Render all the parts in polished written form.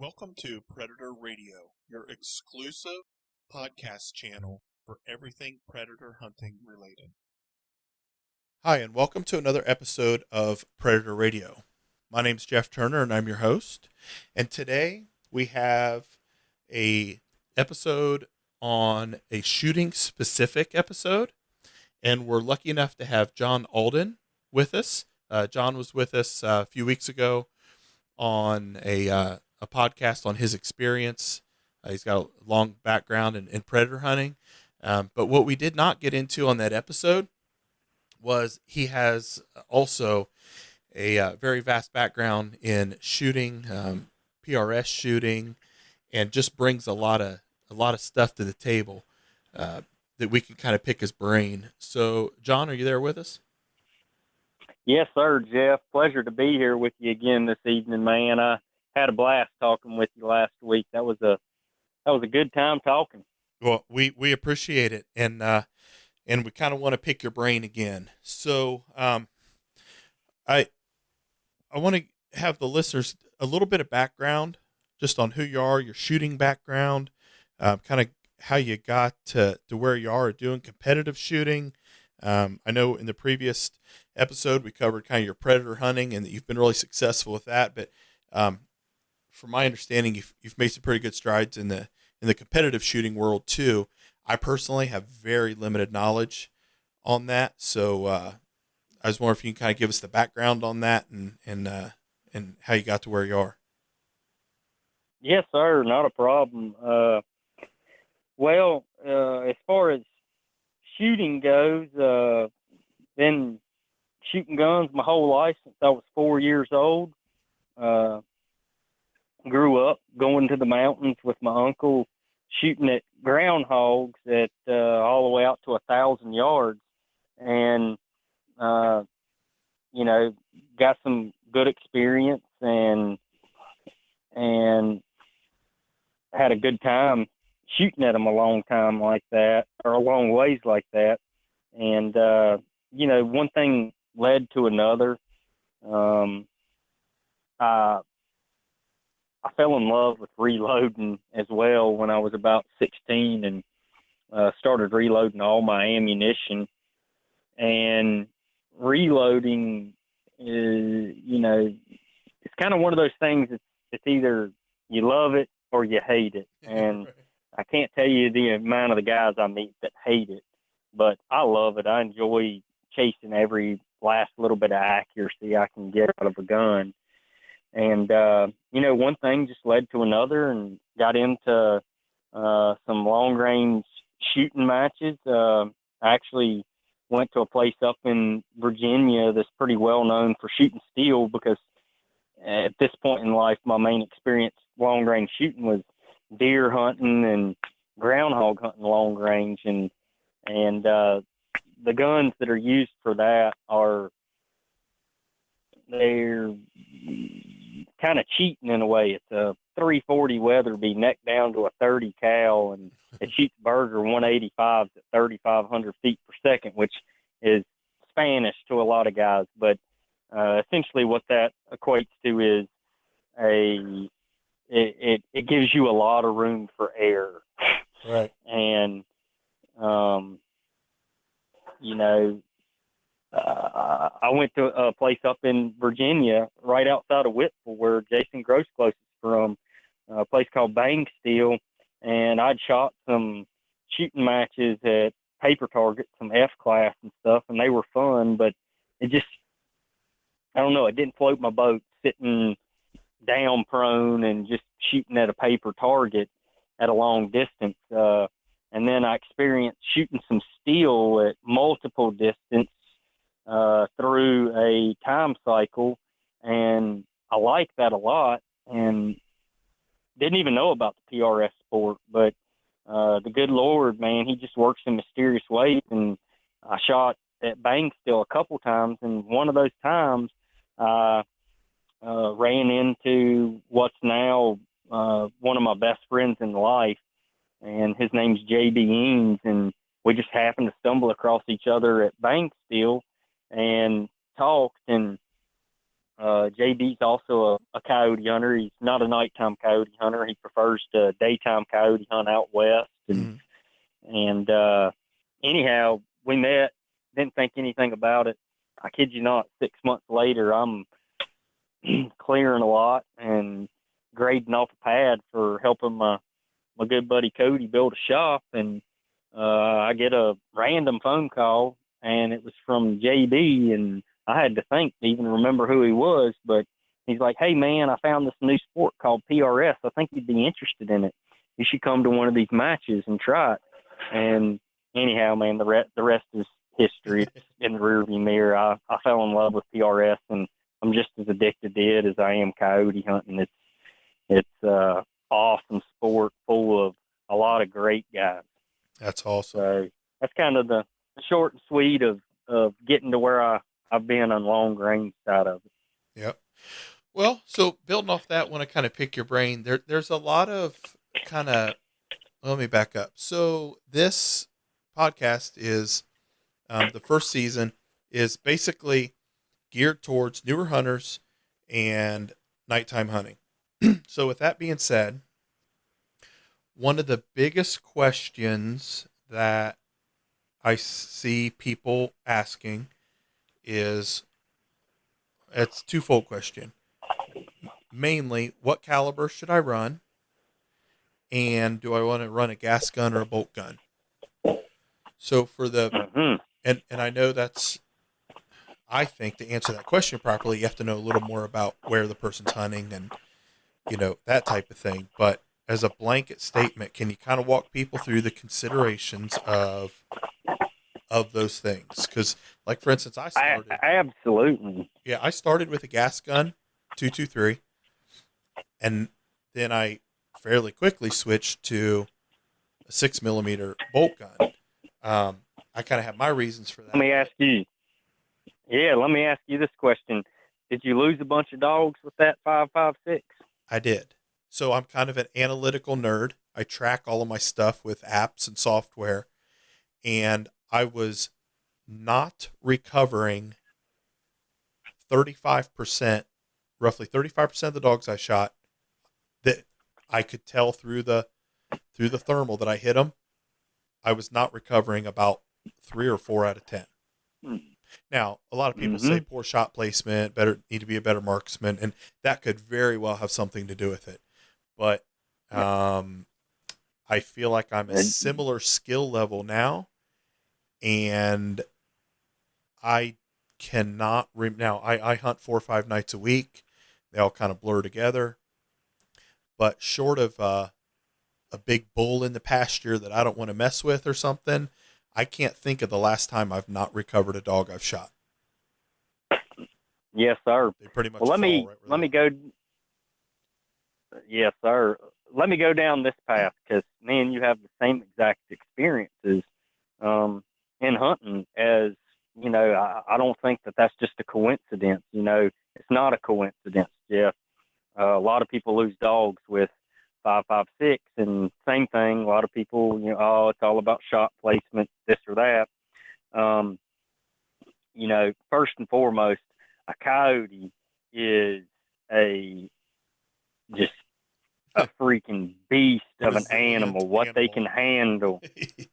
Welcome to Predator Radio, your exclusive podcast channel for everything predator hunting related. Hi, and welcome to another episode of Predator Radio. My name's Jeff Turner, and I'm your host. And today we have a episode on a shooting-specific episode, and we're lucky enough to have John Alden with us. John was with us a few weeks ago on a podcast on his experience. He's got a long background in predator hunting. But what we did not get into on that episode was he has also a very vast background in shooting, PRS shooting, and just brings a lot of stuff to the table that we can kind of pick his brain. So, John, are you there with us? Yes, sir, Jeff. Pleasure to be here with you again this evening, man. I had a blast talking with you last week. That was a good time talking. Well, we appreciate it, and we kind of want to pick your brain again. So, I want to have the listeners a little bit of background just on who you are, your shooting background, kind of how you got to where you are doing competitive shooting. I know in the previous episode we covered kind of your predator hunting and that you've been really successful with that, but from my understanding, you've made some pretty good strides in the competitive shooting world too. I personally have very limited knowledge on that, so I was wondering if you can kind of give us the background on that and how you got to where you are. Yes, sir, not a problem. As far as shooting goes, been shooting guns my whole life since I was 4 years old. Grew up going to the mountains with my uncle, shooting at groundhogs at all the way out to 1,000 yards, and got some good experience and had a good time shooting at them a long time like that, or a long ways like that. And one thing led to another. I fell in love with reloading as well when I was about 16 and started reloading all my ammunition. And reloading is, it's kind of one of those things. It's either you love it or you hate it. And Right. I can't tell you the amount of the guys I meet that hate it, but I love it. I enjoy chasing every last little bit of accuracy I can get out of a gun. And, one thing just led to another and got into some long-range shooting matches. I actually went to a place up in Virginia that's pretty well known for shooting steel, because at this point in life, my main experience long-range shooting was deer hunting and groundhog hunting long range. And the guns that are used for that they're kind of cheating in a way. It's a 340 Weatherby neck down to a 30 cal, and it shoots Berger 185s at 3,500 feet per second, which is Spanish to a lot of guys. But essentially what that equates to is it gives you a lot of room for error. Right. And, I went to a place up in Virginia, right outside of Whitfield, where Jason Grosclose is from, a place called Bang Steel, and I'd shot some shooting matches at paper targets, some F-class and stuff, and they were fun, but it just, I don't know, it didn't float my boat sitting down prone and just shooting at a paper target at a long distance. And then I experienced shooting some steel at multiple distance through a time cycle, and I like that a lot, and didn't even know about the PRS sport, but the good Lord, man, he just works in mysterious ways. And I shot at Bang Steel a couple times, and one of those times I ran into what's now one of my best friends in life, and his name's J.B. Eames, and we just happened to stumble across each other at Bang Steel and talked, and JB's also a coyote hunter. He's not a nighttime coyote hunter. He prefers to daytime coyote hunt out west. And anyhow, we met, didn't think anything about it. I kid you not, 6 months later, I'm clearing a lot and grading off a pad for helping my good buddy Cody build a shop. And I get a random phone call, and it was from JB, and I had to think to even remember who he was, but he's like, "Hey man, I found this new sport called PRS. I think you'd be interested in it. You should come to one of these matches and try it." And anyhow, man, the rest is history. It's in the rearview mirror. I fell in love with PRS, and I'm just as addicted to it as I am coyote hunting. It's awesome sport full of a lot of great guys. That's awesome. So that's kind of the short and sweet of getting to where I've been on long range side of it. Yep. Well, so building off that, want to kind of pick your brain. There's a lot of kind of, let me back up. So this podcast is, the first season is basically geared towards newer hunters and nighttime hunting. So with that being said, one of the biggest questions that I see people asking is, it's a twofold question. Mainly, what caliber should I run? And do I want to run a gas gun or a bolt gun? So for the, and I know that's, I think to answer that question properly, you have to know a little more about where the person's hunting and, that type of thing. But as a blanket statement, can you kind of walk people through the considerations of those things? Because, like, for instance, I started. Absolutely. Yeah, I started with a gas gun, 223, and then I fairly quickly switched to a 6mm bolt gun. I kind of have my reasons for that. Let me ask you this question. Did you lose a bunch of dogs with that 5.56? I did. So I'm kind of an analytical nerd. I track all of my stuff with apps and software, and I was not recovering 35%, roughly 35% of the dogs I shot, that I could tell through the thermal that I hit them. I was not recovering about 3 or 4 out of 10. Now, a lot of people say poor shot placement, need to be a better marksman, and that could very well have something to do with it. But I feel like I'm a similar skill level now, and I cannot now I hunt 4 or 5 nights a week. They all kind of blur together. But short of a big bull in the pasture that I don't want to mess with or something, I can't think of the last time I've not recovered a dog I've shot. Yes, sir. They pretty much. Well, let me go. Yes, sir. Let me go down this path, because man, you have the same exact experiences in hunting as I don't think that's just a coincidence. It's not a coincidence, Jeff. A lot of people lose dogs with 5.56, and same thing. A lot of people, it's all about shot placement, this or that. First and foremost, a coyote is just a freaking beast of an animal. What they can handle,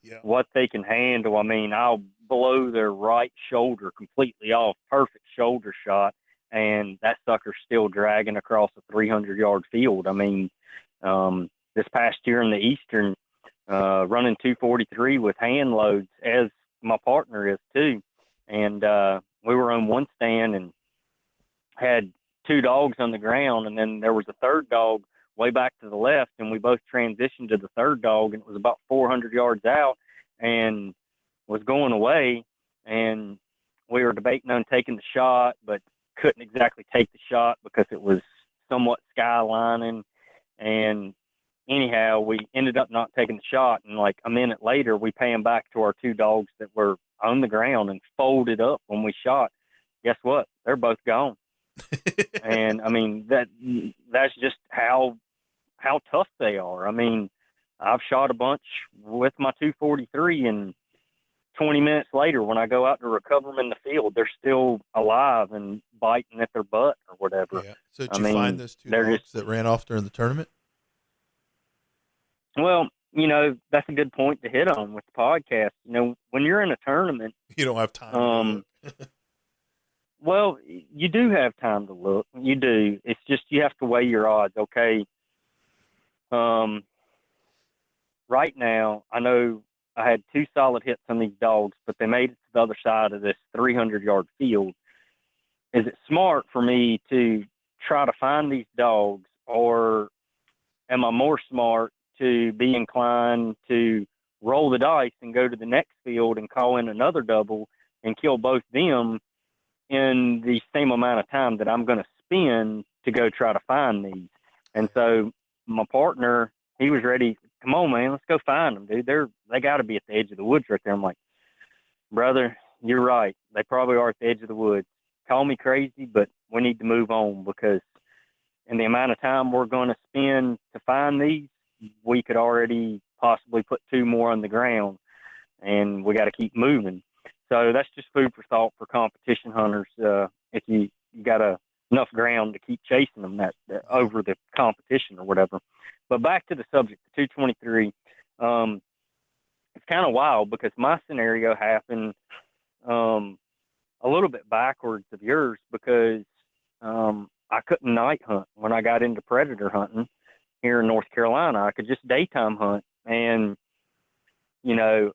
yeah. What they can handle. I mean, I'll blow their right shoulder completely off, perfect shoulder shot, and that sucker's still dragging across a 300-yard field. I mean, this past year in the Eastern, running 243 with hand loads, as my partner is too, and we were on one stand and had 2 dogs on the ground, and then there was a third dog way back to the left, and we both transitioned to the third dog, and it was about 400 yards out and was going away, and we were debating on taking the shot, but couldn't exactly take the shot because it was somewhat skylining. And anyhow, we ended up not taking the shot, and like a minute later, we pan back to our 2 dogs that were on the ground and folded up when we shot. Guess what? They're both gone. And I mean, that's just how tough they are. I mean, I've shot a bunch with my 243, and 20 minutes later, when I go out to recover them in the field, they're still alive and biting at their butt or whatever. Yeah. So did you find those two dogs that ran off during the tournament? Well, you know, that's a good point to hit on with the podcast. You know, when you're in a tournament, you don't have time to look. Well, you do have time to look. You do. It's just you have to weigh your odds. Okay. Right now, I know I had 2 solid hits on these dogs, but they made it to the other side of this 300-yard field. Is it smart for me to try to find these dogs, or am I more smart to be inclined to roll the dice and go to the next field and call in another double and kill both them in the same amount of time that I'm going to spend to go try to find these? And so my partner, he was ready. Come on, man, let's go find them, dude. They got to be at the edge of the woods right there. I'm like, brother, you're right. They probably are at the edge of the woods. Call me crazy, but we need to move on, because in the amount of time we're going to spend to find these, we could already possibly put 2 more on the ground, and we got to keep moving. So that's just food for thought for competition hunters. If you got enough ground to keep chasing them that over the competition or whatever. But back to the subject, the 223. It's kind of wild because my scenario happened a little bit backwards of yours, because I couldn't night hunt when I got into predator hunting here in North Carolina. I could just daytime hunt. And, you know,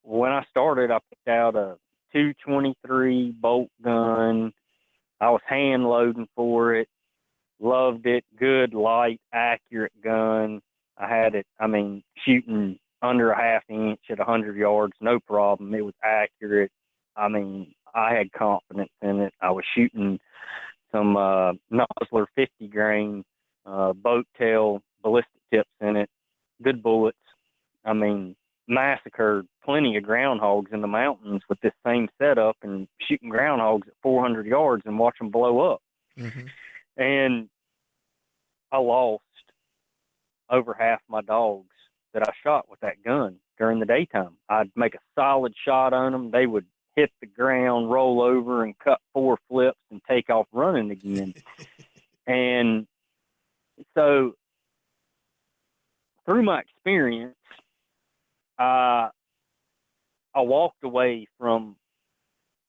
when I started, I picked out a 223 bolt gun. I was hand loading for it. Loved it. Good, light, accurate gun. I had it, shooting under a half inch at 100 yards, no problem. It was accurate. I had confidence in it. I was shooting some Nosler 50 grain boat tail ballistic tips in it. Good bullets. Massacred plenty of groundhogs in the mountains with this same setup, and shooting groundhogs at 400 yards and watch them blow up. Mm-hmm. And I lost over half my dogs that I shot with that gun during the daytime. I'd make a solid shot on them. They would hit the ground, roll over, and cut 4 flips and take off running again. And so through my experience, I walked away from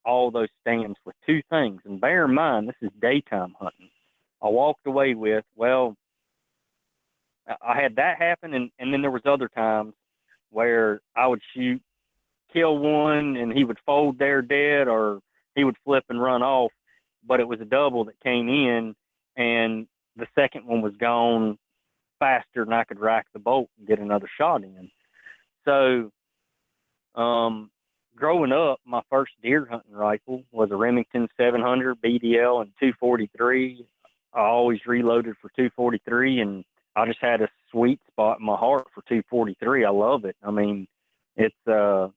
all those stands with 2 things. And bear in mind, this is daytime hunting. I walked away with, well, I had that happen, and then there was other times where I would kill one, and he would fold there dead, or he would flip and run off, but it was a double that came in, and the second one was gone faster than I could rack the bolt and get another shot in. So, growing up, my first deer hunting rifle was a Remington 700 BDL and 243. I always reloaded for 243, and I just had a sweet spot in my heart for 243. I love it. It's a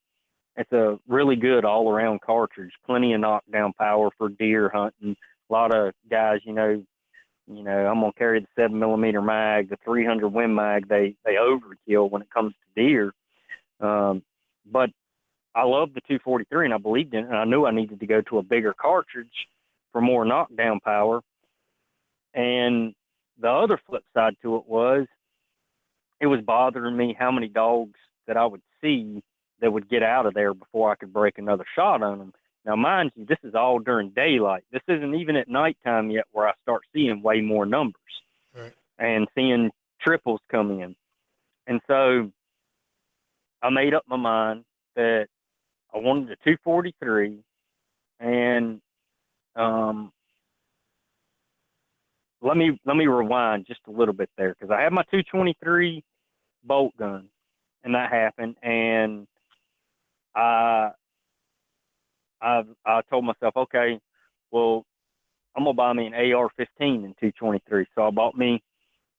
really good all-around cartridge. Plenty of knockdown power for deer hunting. A lot of guys, I'm gonna carry the 7mm mag, the 300 Win mag. They overkill when it comes to deer. But I love the 243, and I believed in it, and I knew I needed to go to a bigger cartridge for more knockdown power. And the other flip side to it was bothering me how many dogs that I would see that would get out of there before I could break another shot on them. Now, mind you, this is all during daylight. This isn't even at nighttime yet, where I start seeing way more numbers. Right. And seeing triples come in. And so I made up my mind that I wanted a 243, and let me rewind just a little bit there, because I had my 223 bolt gun, and that happened, and I told myself, okay, well, I'm gonna buy me an AR-15 in 223. So I bought me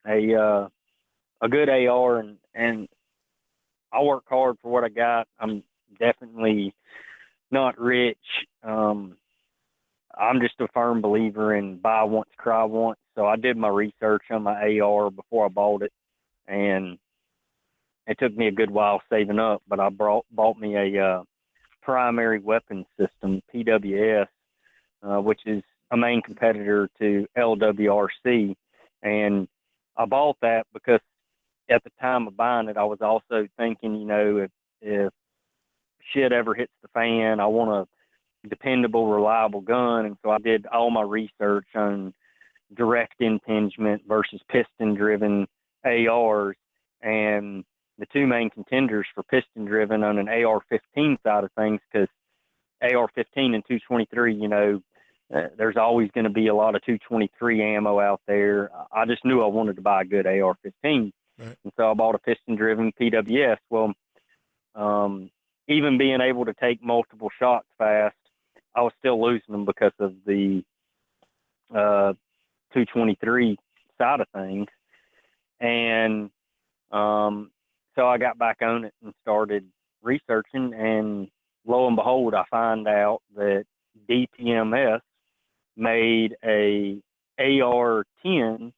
a good AR, and I work hard for what I got. I'm definitely not rich. I'm just a firm believer in buy once, cry once. So I did my research on my AR before I bought it, and it took me a good while saving up. But I bought me a primary weapon system, PWS, which is a main competitor to LWRC. And I bought that because at the time of buying it, I was also thinking, if shit ever hits the fan, I want a dependable, reliable gun. And so I did all my research on direct impingement versus piston-driven ARs. And the two main contenders for piston-driven on an AR-15 side of things, because AR-15 and 223, there's always going to be a lot of 223 ammo out there. I just knew I wanted to buy a good AR-15. Right. And so I bought a piston-driven PWS. Well, even being able to take multiple shots fast, I was still losing them because of the 223 side of things. And so I got back on it and started researching, and lo and behold, I find out that DPMS made a AR-10.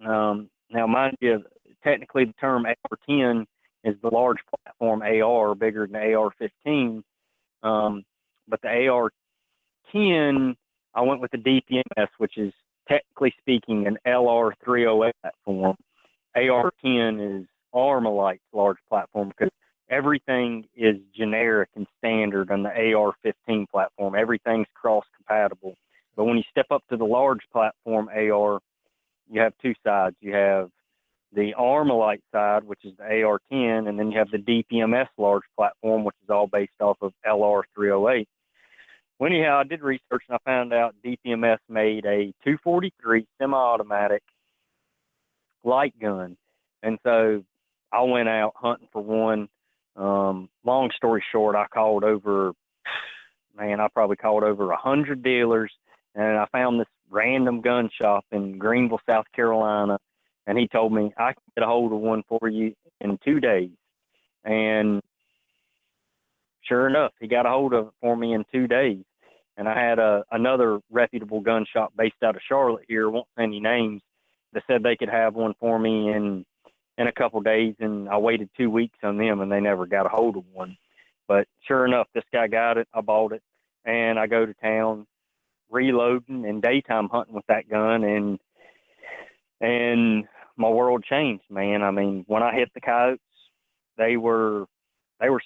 Now, mind you, technically the term AR-10 is the large platform AR, bigger than AR-15. But the AR-10, I went with the DPMS, which is technically speaking an LR308 platform. AR-10 is Armalite's large platform because everything is generic and standard on the AR-15 platform. Everything's cross-compatible. But when you step up to the large platform AR, you have two sides. You have the Armalite side, which is the AR-10, and then you have the DPMS large platform, which is all based off of LR308. Well, anyhow, I did research and I found out DPMS made a 243 semi-automatic light gun. And so I went out hunting for one. Long story short, I probably called over 100 dealers, and I found this random gun shop in Greenville, South Carolina, and he told me, I can get a hold of one for you in 2 days. And sure enough, he got a hold of it for me in 2 days. And I had another reputable gun shop based out of Charlotte here, won't say any names, that said they could have one for me in a couple of days. And I waited 2 weeks on them, and they never got a hold of one. But sure enough, this guy got it. I bought it, and I go to town reloading and daytime hunting with that gun, and my world changed, man. I mean, when I hit the coyotes, they were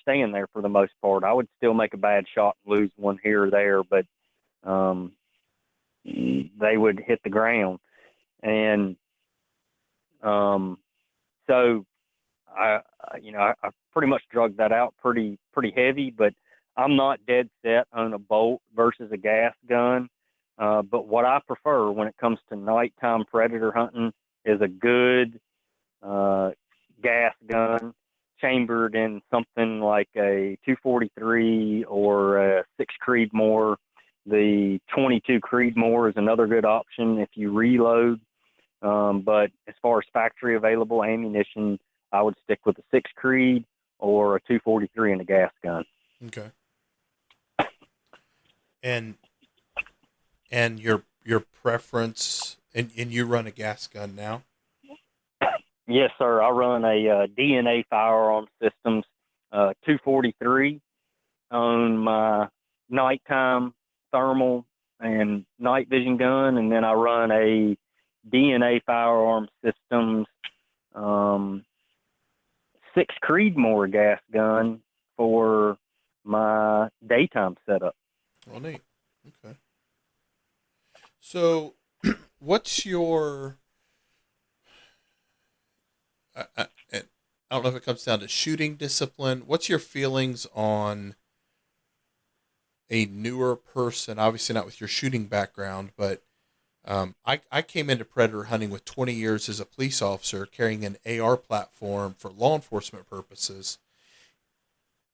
staying there for the most part. I would still make a bad shot and lose one here or there, but they would hit the ground. And so I pretty much drugged that out pretty heavy, but I'm not dead set on a bolt versus a gas gun. But what I prefer when it comes to nighttime predator hunting is a good gas gun chambered in something like a 243 or a 6 Creedmoor. The 22 Creedmoor is another good option if you reload. But as far as factory available ammunition, I would stick with a 6 Creed or a 243 and a gas gun. Okay. And your preference, and you run a gas gun now? Yes, sir. I run a DNA Firearm Systems 243 on my nighttime thermal and night vision gun, and then I run a DNA Firearm Systems 6 Creedmoor gas gun for my daytime setup. Well, neat. Okay. So, what's your... I don't know if it comes down to shooting discipline. What's your feelings on a newer person? Obviously not with your shooting background, but I came into predator hunting with 20 years as a police officer, carrying an AR platform for law enforcement purposes,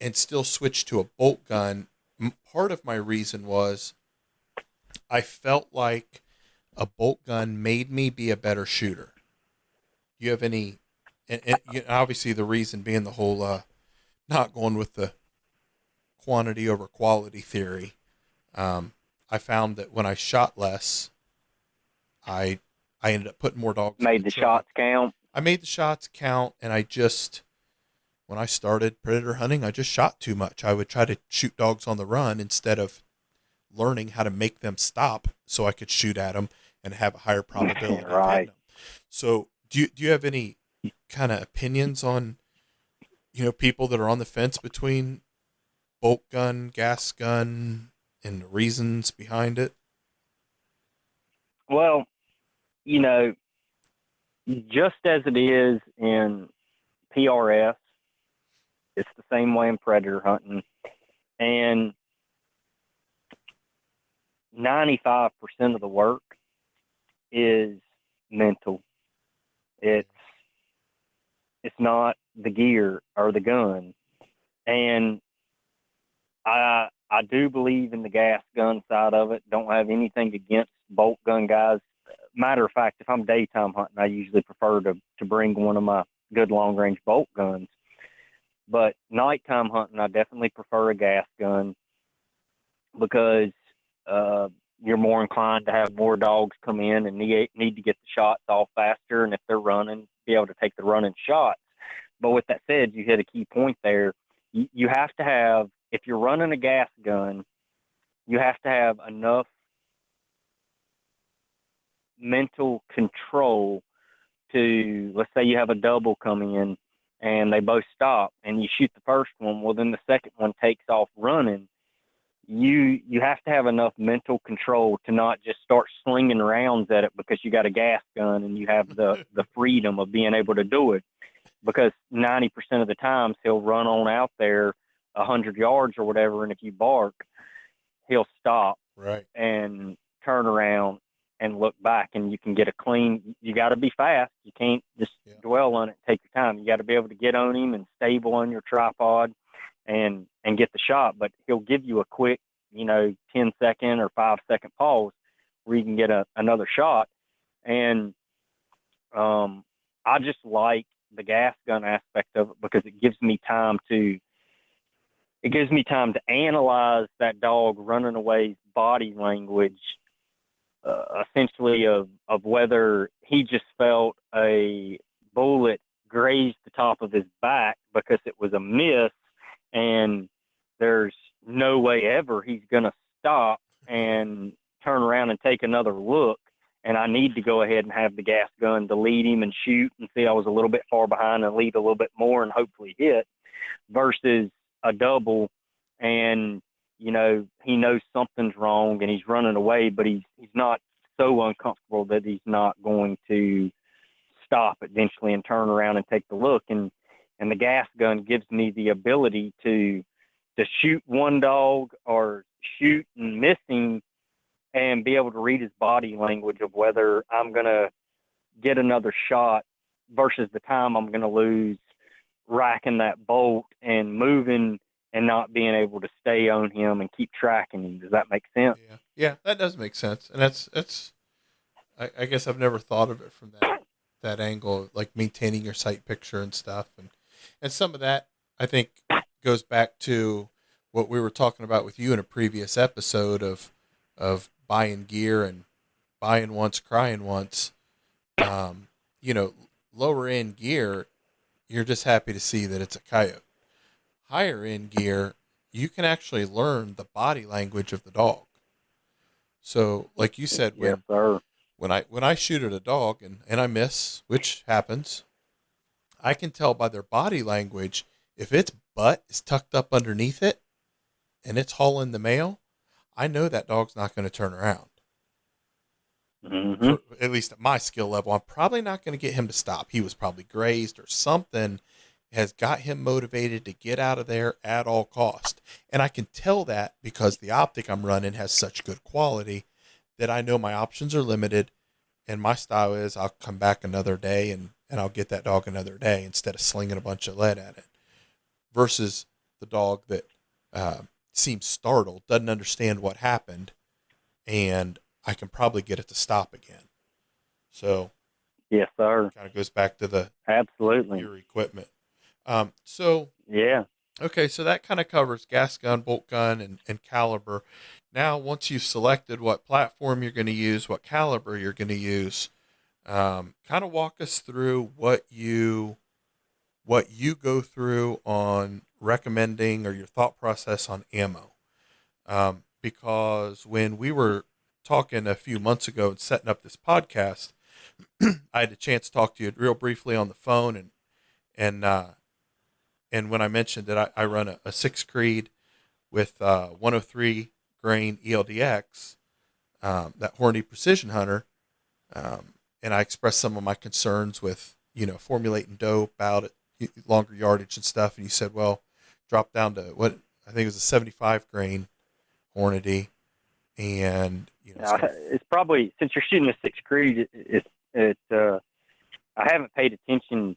and still switched to a bolt gun. Part of my reason was I felt like a bolt gun made me be a better shooter. Do you have any... And obviously the reason being the whole not going with the quantity over quality theory. I found that when I shot less, I ended up putting more dogs. Made the shots count. I made the shots count, and I just when I started predator hunting, I just shot too much. I would try to shoot dogs on the run instead of learning how to make them stop so I could shoot at them and have a higher probability of hitting Right. them. So do you have any kind of opinions on, people that are on the fence between bolt gun, gas gun, and the reasons behind it? Well, you know, just as it is in PRS, it's the same way in predator hunting. And 95% of the work is mental. It's not the gear or the gun. And I do believe in the gas gun side of it. Don't have anything against bolt gun guys. Matter of fact, if I'm daytime hunting, I usually prefer to bring one of my good long range bolt guns. But nighttime hunting, I definitely prefer a gas gun because you're more inclined to have more dogs come in and need to get the shots off faster. And if they're running, be able to take the running shots. But with that said, you hit a key point there. You have to have, if you're running a gas gun, you have to have enough mental control to, let's say you have a double coming in and they both stop and you shoot the first one, well, then the second one takes off running. You have to have enough mental control to not just start slinging rounds at it because you got a gas gun and you have the freedom of being able to do it. Because 90% of the times he'll run on out there 100 yards or whatever, and if you bark, he'll stop Right. and turn around and look back, and you can get a clean. You got to be fast. You can't just dwell on it and take your time. You got to be able to get on him and stable on your tripod and get the shot. But he'll give you a quick, 10-second or 5-second pause where you can get another shot. And I just like the gas gun aspect of it because it gives me time to analyze that dog running away's body language, essentially of whether he just felt a bullet graze the top of his back because it was a miss and there's no way ever he's going to stop and turn around and take another look. And I need to go ahead and have the gas gun to lead him and shoot and see I was a little bit far behind and lead a little bit more and hopefully hit, versus a double and, he knows something's wrong and he's running away, but he's not so uncomfortable that he's not going to stop eventually and turn around and take the look. And the gas gun gives me the ability to shoot one dog or shoot and miss him and be able to read his body language of whether I'm going to get another shot versus the time I'm going to lose racking that bolt and moving and not being able to stay on him and keep tracking him. Does that make sense? Yeah, that does make sense. And that's I guess I've never thought of it from that angle, like maintaining your sight picture and stuff. And some of that, I think, goes back to what we were talking about with you in a previous episode of buying gear and buying once, crying once. Lower end gear, you're just happy to see that it's a coyote. Higher end gear, you can actually learn the body language of the dog. So, like you said, Yes, sir. when I shoot at a dog and I miss, which happens, I can tell by their body language if its butt is tucked up underneath it and it's hauling the mail. I know that dog's not going to turn around. Mm-hmm. At least at my skill level, I'm probably not going to get him to stop. He was probably grazed or something has got him motivated to get out of there at all cost. And I can tell that because the optic I'm running has such good quality that I know my options are limited. And my style is I'll come back another day and I'll get that dog another day instead of slinging a bunch of lead at it. Versus the dog that seems startled, doesn't understand what happened, and I can probably get it to stop again. So, yes, sir. Kind of goes back to the absolutely your equipment. Yeah. Okay, so that kind of covers gas gun, bolt gun, and caliber. Now, once you've selected what platform you're going to use, what caliber you're going to use, kind of walk us through what you what you go through on recommending or your thought process on ammo. Because when we were talking a few months ago and setting up this podcast, I had a chance to talk to you real briefly on the phone, and and when I mentioned that I run a six Creed with 103 grain ELDX, that Hornady Precision Hunter, and I expressed some of my concerns with formulating dope out at longer yardage and stuff, and you said, well, drop down to what I think it was a 75 grain Hornady, and it's probably, since you're shooting a 6 Creed, I haven't paid attention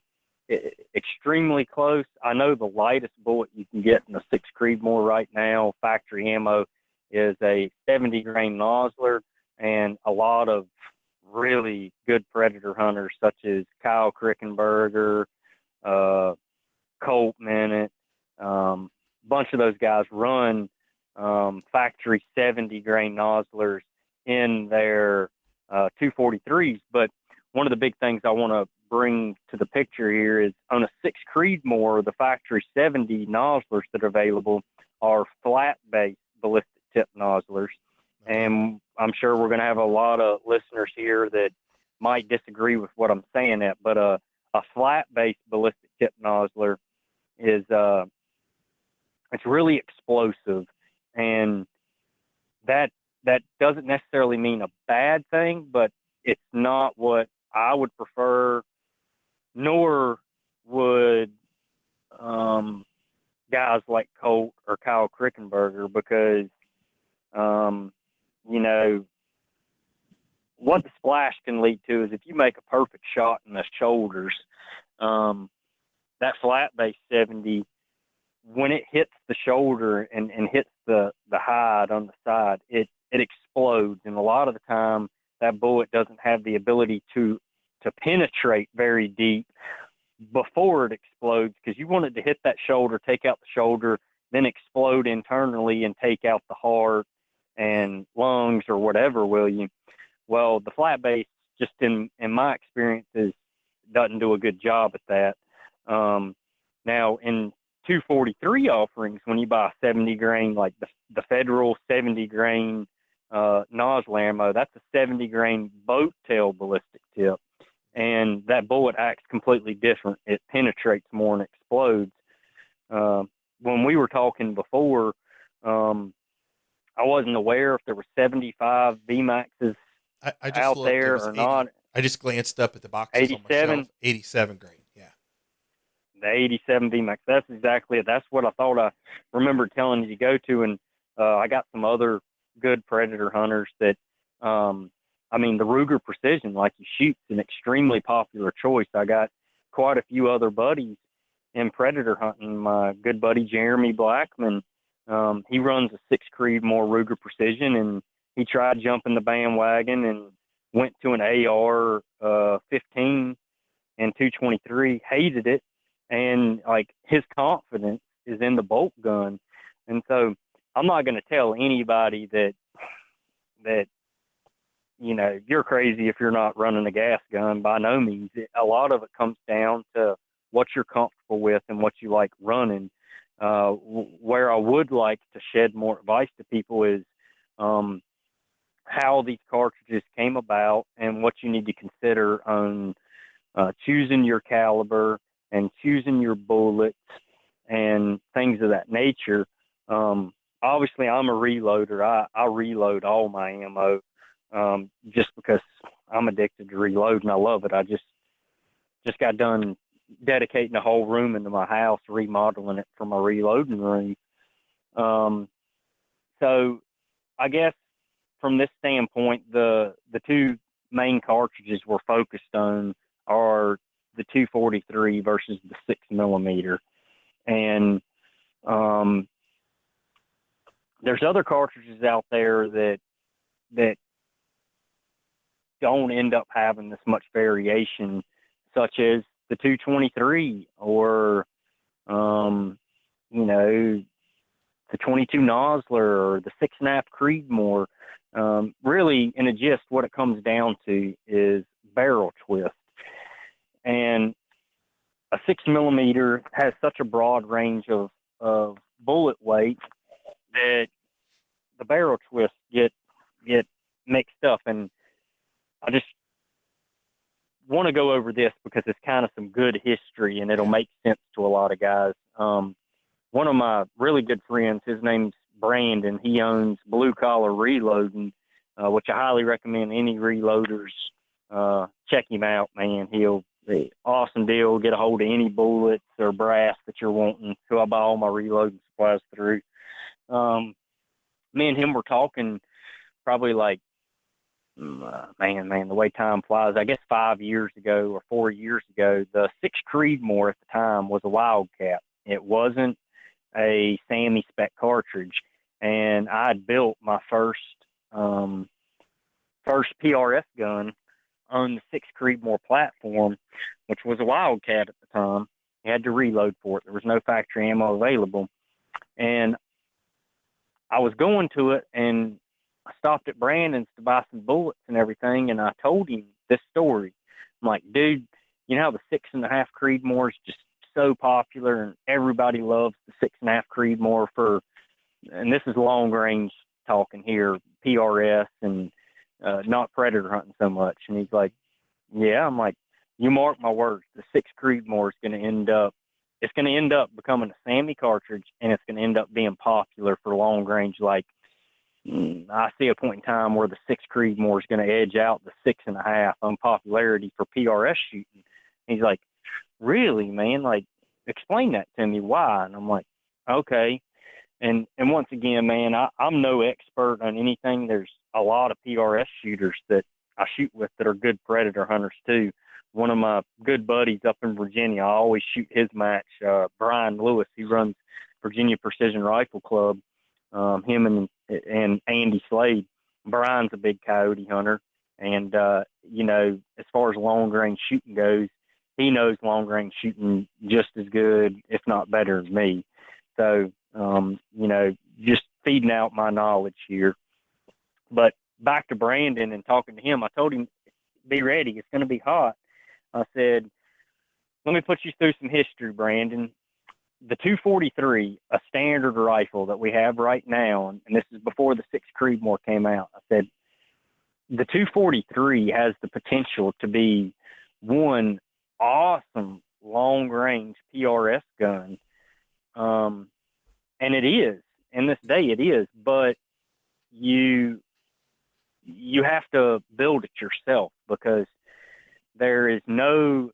extremely close. I know the lightest bullet you can get in a 6 Creedmoor right now, factory ammo, is a 70 grain Nosler, and a lot of really good predator hunters such as Kyle Krickenberger, Colt Minute, bunch of those guys run factory 70 grain Noslers in their 243s. But one of the big things I want to bring to the picture here is on a 6 Creedmoor, the factory 70 Noslers that are available are flat base ballistic tip Noslers. And I'm sure we're going to have a lot of listeners here that might disagree with what I'm saying at, but a flat base ballistic tip Nosler is it's really explosive, and that doesn't necessarily mean a bad thing, but it's not what I would prefer, nor would guys like Colt or Kyle Krickenberger, because what the splash can lead to is if you make a perfect shot in the shoulders, that flat base 70, when it hits the shoulder and hits the hide on the side, it explodes. And a lot of the time that bullet doesn't have the ability to penetrate very deep before it explodes, because you want it to hit that shoulder, take out the shoulder, then explode internally and take out the heart and lungs or whatever, will you? Well, the flat base, just in my experiences, doesn't do a good job at that. Now, in 243 offerings, when you buy a 70 grain, like the Federal 70 grain nozzle ammo, that's a 70 grain boat tail ballistic tip. And that bullet acts completely different. It penetrates more and explodes. When we were talking before, I wasn't aware if there were 75 VMAXs I just out looked, there or 80, not. I just glanced up at the boxes on my 87? shelf. 87 grain, yeah. The 87 VMAX. That's exactly it. That's what I thought I remembered telling you to go to. And I got some other good predator hunters that, the Ruger Precision, like you shoot, is an extremely popular choice. I got quite a few other buddies in predator hunting. My good buddy Jeremy Blackman, he runs a 6 Creedmoor Ruger Precision, and he tried jumping the bandwagon and went to an AR 15 and 223, hated it, and like his confidence is in the bolt gun. And so I'm not going to tell anybody that you're crazy if you're not running a gas gun. By no means. A lot of it comes down to what you're comfortable with and what you like running. Where I would like to shed more advice to people is how these cartridges came about and what you need to consider on choosing your caliber and choosing your bullets and things of that nature. Obviously, I'm a reloader. I reload all my ammo just because I'm addicted to reloading. I love it. I just got done dedicating a whole room into my house, remodeling it for my reloading room. So I guess from this standpoint, the two main cartridges we're focused on are the 243 versus the 6mm. And there's other cartridges out there that don't end up having this much variation, such as the 223 or, the 22 Nosler or the 6.5 Creedmoor. Really, in a gist, what it comes down to is barrel twist. And a 6mm has such a broad range of bullet weight that the barrel twists get mixed up. And I just want to go over this because it's kind of some good history and it'll make sense to a lot of guys. One of my really good friends, his name's Brandon. He owns Blue Collar Reloading, which I highly recommend any reloaders check him out, man. Awesome deal. Get a hold of any bullets or brass that you're wanting, who I buy all my reloading supplies through. Me and him were talking probably like, man, the way time flies. I guess 5 years ago or 4 years ago, the 6 Creedmoor at the time was a Wildcat. It wasn't a Sammy spec cartridge, and I had built my first PRS gun on the 6 Creedmoor platform, which was a Wildcat at the time. You had to reload for it. There was no factory ammo available, and I was going to it, and I stopped at Brandon's to buy some bullets and everything, and I told him this story. I'm like, dude, you know how the 6.5 Creedmoor is just so popular and everybody loves the 6.5 Creedmoor for, and this is long range talking here, PRS and not predator hunting so much. And he's like, yeah. I'm like, you mark my words, the 6 Creedmoor is going to end up becoming a Sammy cartridge, and it's going to end up being popular for long range. Like, I see a point in time where the 6 Creedmoor is going to edge out the 6.5 on popularity for PRS shooting. And he's like, really, man? Like, explain that to me. Why? And I'm like, okay. And once again, man, I'm no expert on anything. There's a lot of PRS shooters that I shoot with that are good predator hunters too. One of my good buddies up in Virginia, I always shoot his match, Brian Lewis. He runs Virginia Precision Rifle Club. Him and Andy Slade. Brian's a big coyote hunter, and you know, as far as long range shooting goes, he knows long range shooting just as good, if not better, than me. So, you know, just feeding out my knowledge here. But back to Brandon and talking to him, I told him, be ready, it's going to be hot. I said, let me put you through some history, Brandon. The 243, a standard rifle that we have right now, and this is before the 6 Creedmoor came out, I said, the 243 has the potential to be one awesome long-range PRS gun. And it is. In this day, it is. But you have to build it yourself, because there is no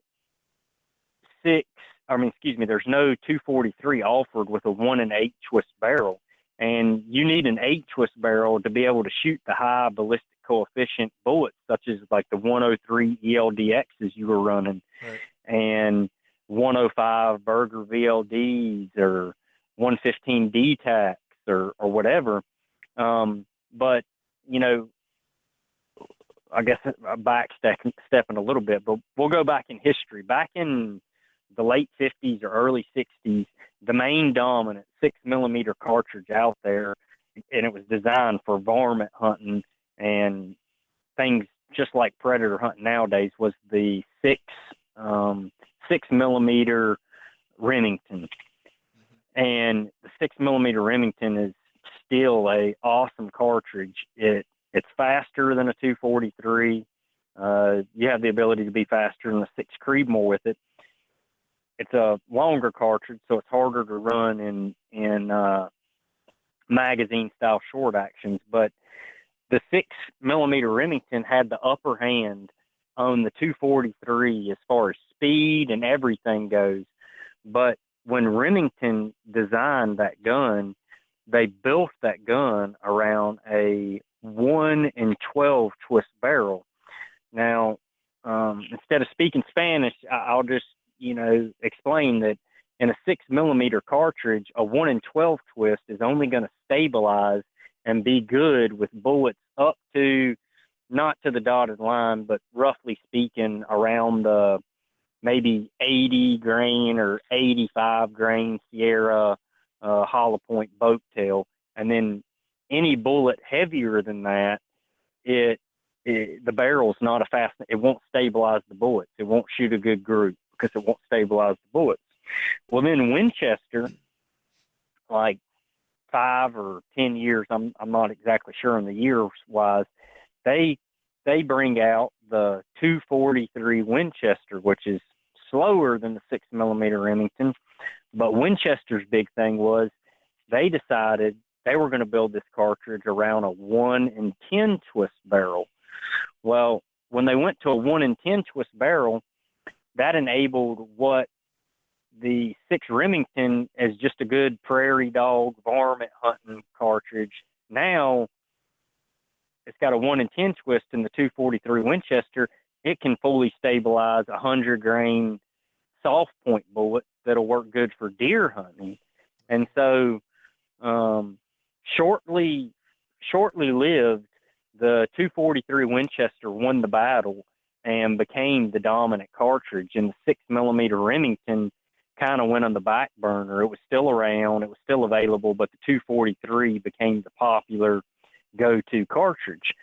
there's no 243 offered with a 1 8 twist barrel. And you need an 8 twist barrel to be able to shoot the high ballistic coefficient bullets, such as like the 103 ELDXs you were running, right, and 105 Berger VLDs or 115 DTACs or whatever. But, you know, I guess stepping a little bit, but we'll go back in history. Back in the late 50s or early 60s, the main dominant 6mm cartridge out there, and it was designed for varmint hunting and things just like predator hunting nowadays, was the 6mm Remington. And the 6mm Remington is still a awesome cartridge. It's faster than a 243. You have the ability to be faster than the 6 Creedmoor with it. It's a longer cartridge, so it's harder to run in magazine style short actions. But the 6mm Remington had the upper hand on the 243 as far as speed and everything goes. But when Remington designed that gun, they built that gun around a 1 in 12 twist barrel. Now, instead of speaking Spanish, I'll just, explain that in a 6mm cartridge, a 1 in 12 twist is only going to stabilize and be good with bullets up to, not to the dotted line, but roughly speaking around the maybe 80 grain or 85 grain Sierra hollow point boat tail. And then any bullet heavier than that, the barrel's not it won't stabilize the bullets. It won't shoot a good group. because it won't stabilize the bullets. Well, then Winchester, like 5 or 10 years, I'm not exactly sure on the years wise, they bring out the 243 Winchester, which is slower than the 6mm Remington. But Winchester's big thing was they decided they were going to build this cartridge around a 1 in 10 twist barrel. Well, when they went to a 1 in 10 twist barrel, that enabled what the 6 Remington is just a good prairie dog varmint hunting cartridge. Now it's got a 1 in 10 twist in the 243 Winchester. It can fully stabilize 100 grain soft point bullets that'll work good for deer hunting. And so shortly lived, the 243 Winchester won the battle and became the dominant cartridge, and the 6mm Remington kind of went on the back burner. It was still around, it was still available, but the 243 became the popular go-to cartridge.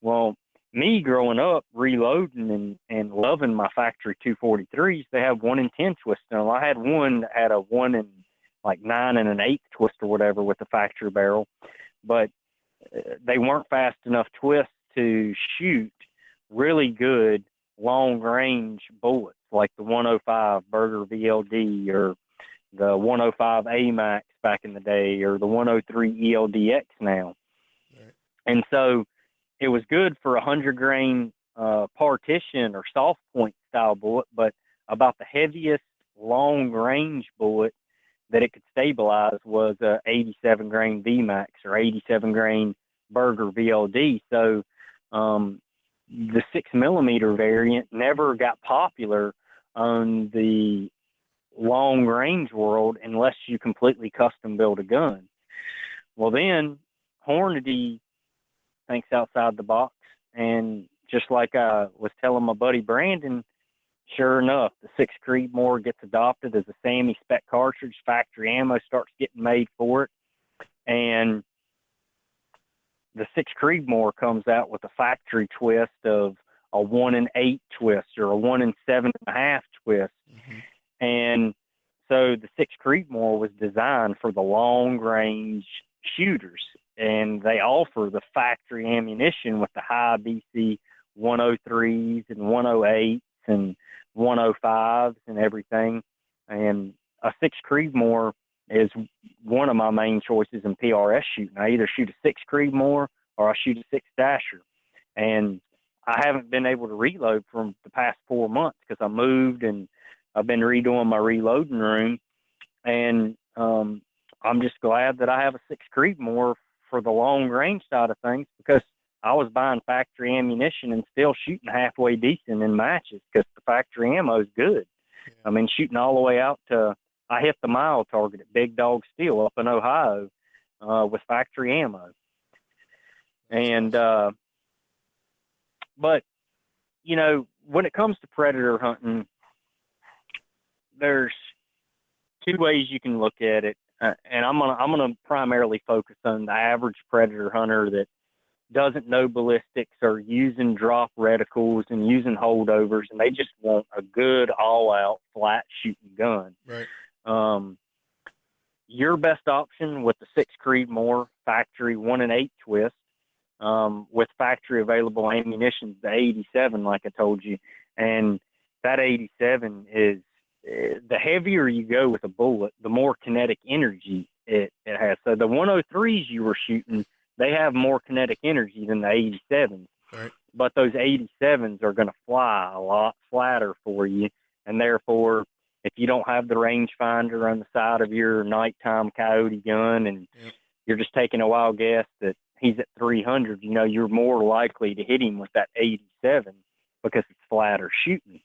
Well, me growing up, reloading and loving my factory 243s, they have 1 in 10 twist in them. I had one that had a 1 in like 9 1/8 twist or whatever with the factory barrel, but they weren't fast enough twists to shoot really good long range bullets like the 105 Berger VLD or the 105 AMAX back in the day or the 103 ELDX now. Right. And so it was good for 100 grain partition or soft point style bullet, but about the heaviest long range bullet that it could stabilize was a 87 grain VMAX or 87 grain Berger VLD. So the 6mm variant never got popular on the long range world unless you completely custom build a gun. Well, then Hornady thinks outside the box, and just like I was telling my buddy Brandon, sure enough, the 6 Creedmoor gets adopted as a SAMI spec cartridge. Factory ammo starts getting made for it, and the 6 Creedmoor comes out with a factory twist of a 1 in 8 twist or a 1 in 7.5 twist. Mm-hmm. And so the 6 Creedmoor was designed for the long range shooters, and they offer the factory ammunition with the high BC 103s and 108s and 105s and everything. And a 6 Creedmoor is one of my main choices in PRS shooting. I either shoot a 6 Creedmoor or I shoot a 6 Dasher. And I haven't been able to reload for the past 4 months because I moved and I've been redoing my reloading room. And I'm just glad that I have a 6 Creedmoor for the long range side of things, because I was buying factory ammunition and still shooting halfway decent in matches because the factory ammo is good. Yeah. I mean, shooting all the way out to, I hit the mile target at Big Dog Steel up in Ohio with factory ammo. And, but, you know, when it comes to predator hunting, there's 2 ways you can look at it. And I'm gonna primarily focus on the average predator hunter that doesn't know ballistics or using drop reticles and using holdovers, and they just want a good all-out flat shooting gun. Right. Your best option with the 6 Creedmoor factory 1 in 8 twist, with factory available ammunition, the 87, like I told you, and that 87 is, the heavier you go with a bullet, the more kinetic energy it has. So the 103s you were shooting, they have more kinetic energy than the 87s. Right. But those 87s are going to fly a lot flatter for you, and therefore, if you don't have the rangefinder on the side of your nighttime coyote gun and you're just taking a wild guess that he's at 300, you know, you're more likely to hit him with that 87 because it's flatter shooting.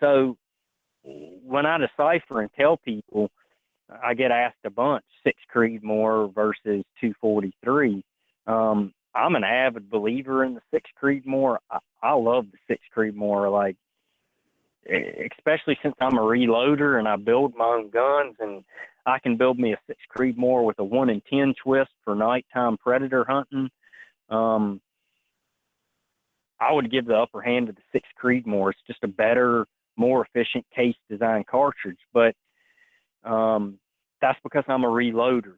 So when I decipher and tell people, I get asked a bunch, 6 Creedmoor versus 243. I'm an avid believer in the 6 Creedmoor. I love the 6 Creedmoor, like, especially since I'm a reloader and I build my own guns, and I can build me a 6 Creedmoor with a 1 in 10 twist for nighttime predator hunting. I would give the upper hand to the 6 Creedmoor. It's just a better, more efficient case design cartridge. But that's because I'm a reloader.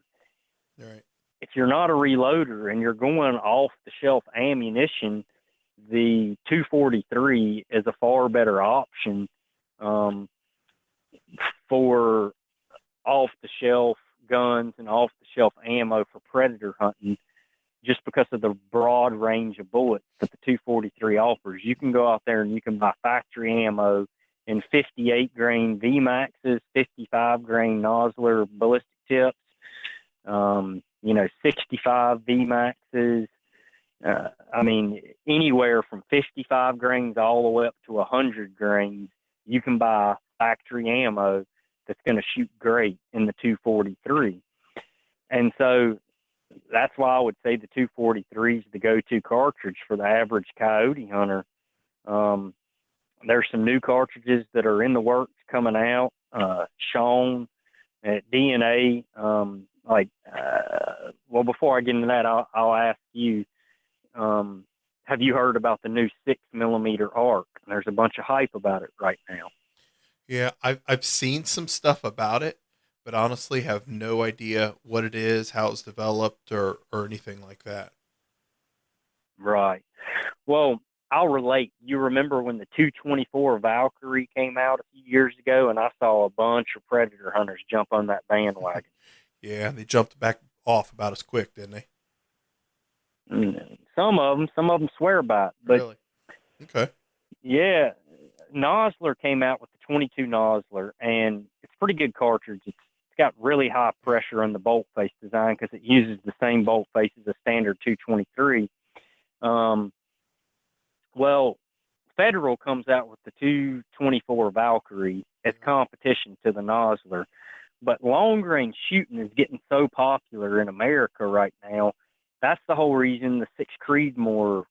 Right. If you're not a reloader and you're going off the shelf ammunition, the 243 is a far better option for off the shelf guns and off the shelf ammo for predator hunting, just because of the broad range of bullets that the 243 offers. You can go out there and you can buy factory ammo in 58 grain VMAXs, 55 grain Nosler ballistic tips, 65 VMAXs. I mean, anywhere from 55 grains all the way up to 100 grains, you can buy factory ammo that's going to shoot great in the 243. And so that's why I would say the 243 is the go-to cartridge for the average coyote hunter. There's some new cartridges that are in the works coming out, shown at DNA. Well, before I get into that, I'll ask you, have you heard about the new 6mm arc? There's a bunch of hype about it right now. Yeah, I've seen some stuff about it, but honestly have no idea what it is, how it's developed, or anything like that. Right. Well, I'll relate. You remember when the 224 Valkyrie came out a few years ago, and I saw a bunch of predator hunters jump on that bandwagon. Yeah, they jumped back off about as quick, didn't they? Some of them swear by it. But Really? Okay. yeah, Nosler came out with the 22 Nosler, and it's a pretty good cartridge. It's got really high pressure on the bolt face design because it uses the same bolt face as a standard 223. Well, Federal comes out with the 224 Valkyrie as competition to the Nosler. But long-range shooting is getting so popular in America right now. That's the whole reason the 6 Creedmoor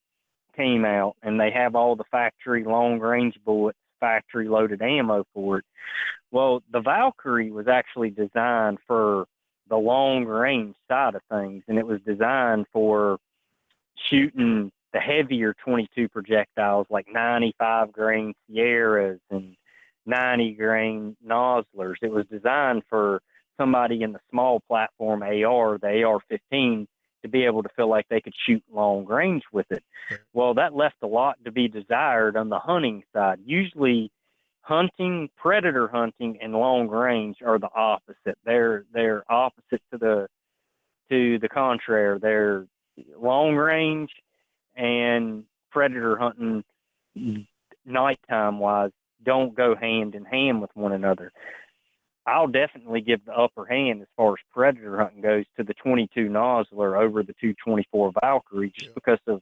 came out, and they have all the factory long-range bullets, factory-loaded ammo for it. Well, the Valkyrie was actually designed for the long-range side of things, and it was designed for shooting the heavier 22 projectiles like 95 grain Sierras and 90 grain Noslers. It was designed for somebody in the small platform AR, the AR-15, to be able to feel like they could shoot long range with it. Well, that left a lot to be desired on the hunting side. Usually hunting, predator hunting, and long range are the opposite. They're opposite to the contrary. They're long range and predator hunting nighttime wise don't go hand in hand with one another. I'll definitely give the upper hand as far as predator hunting goes to the 22 Nosler over the 224 Valkyrie just because of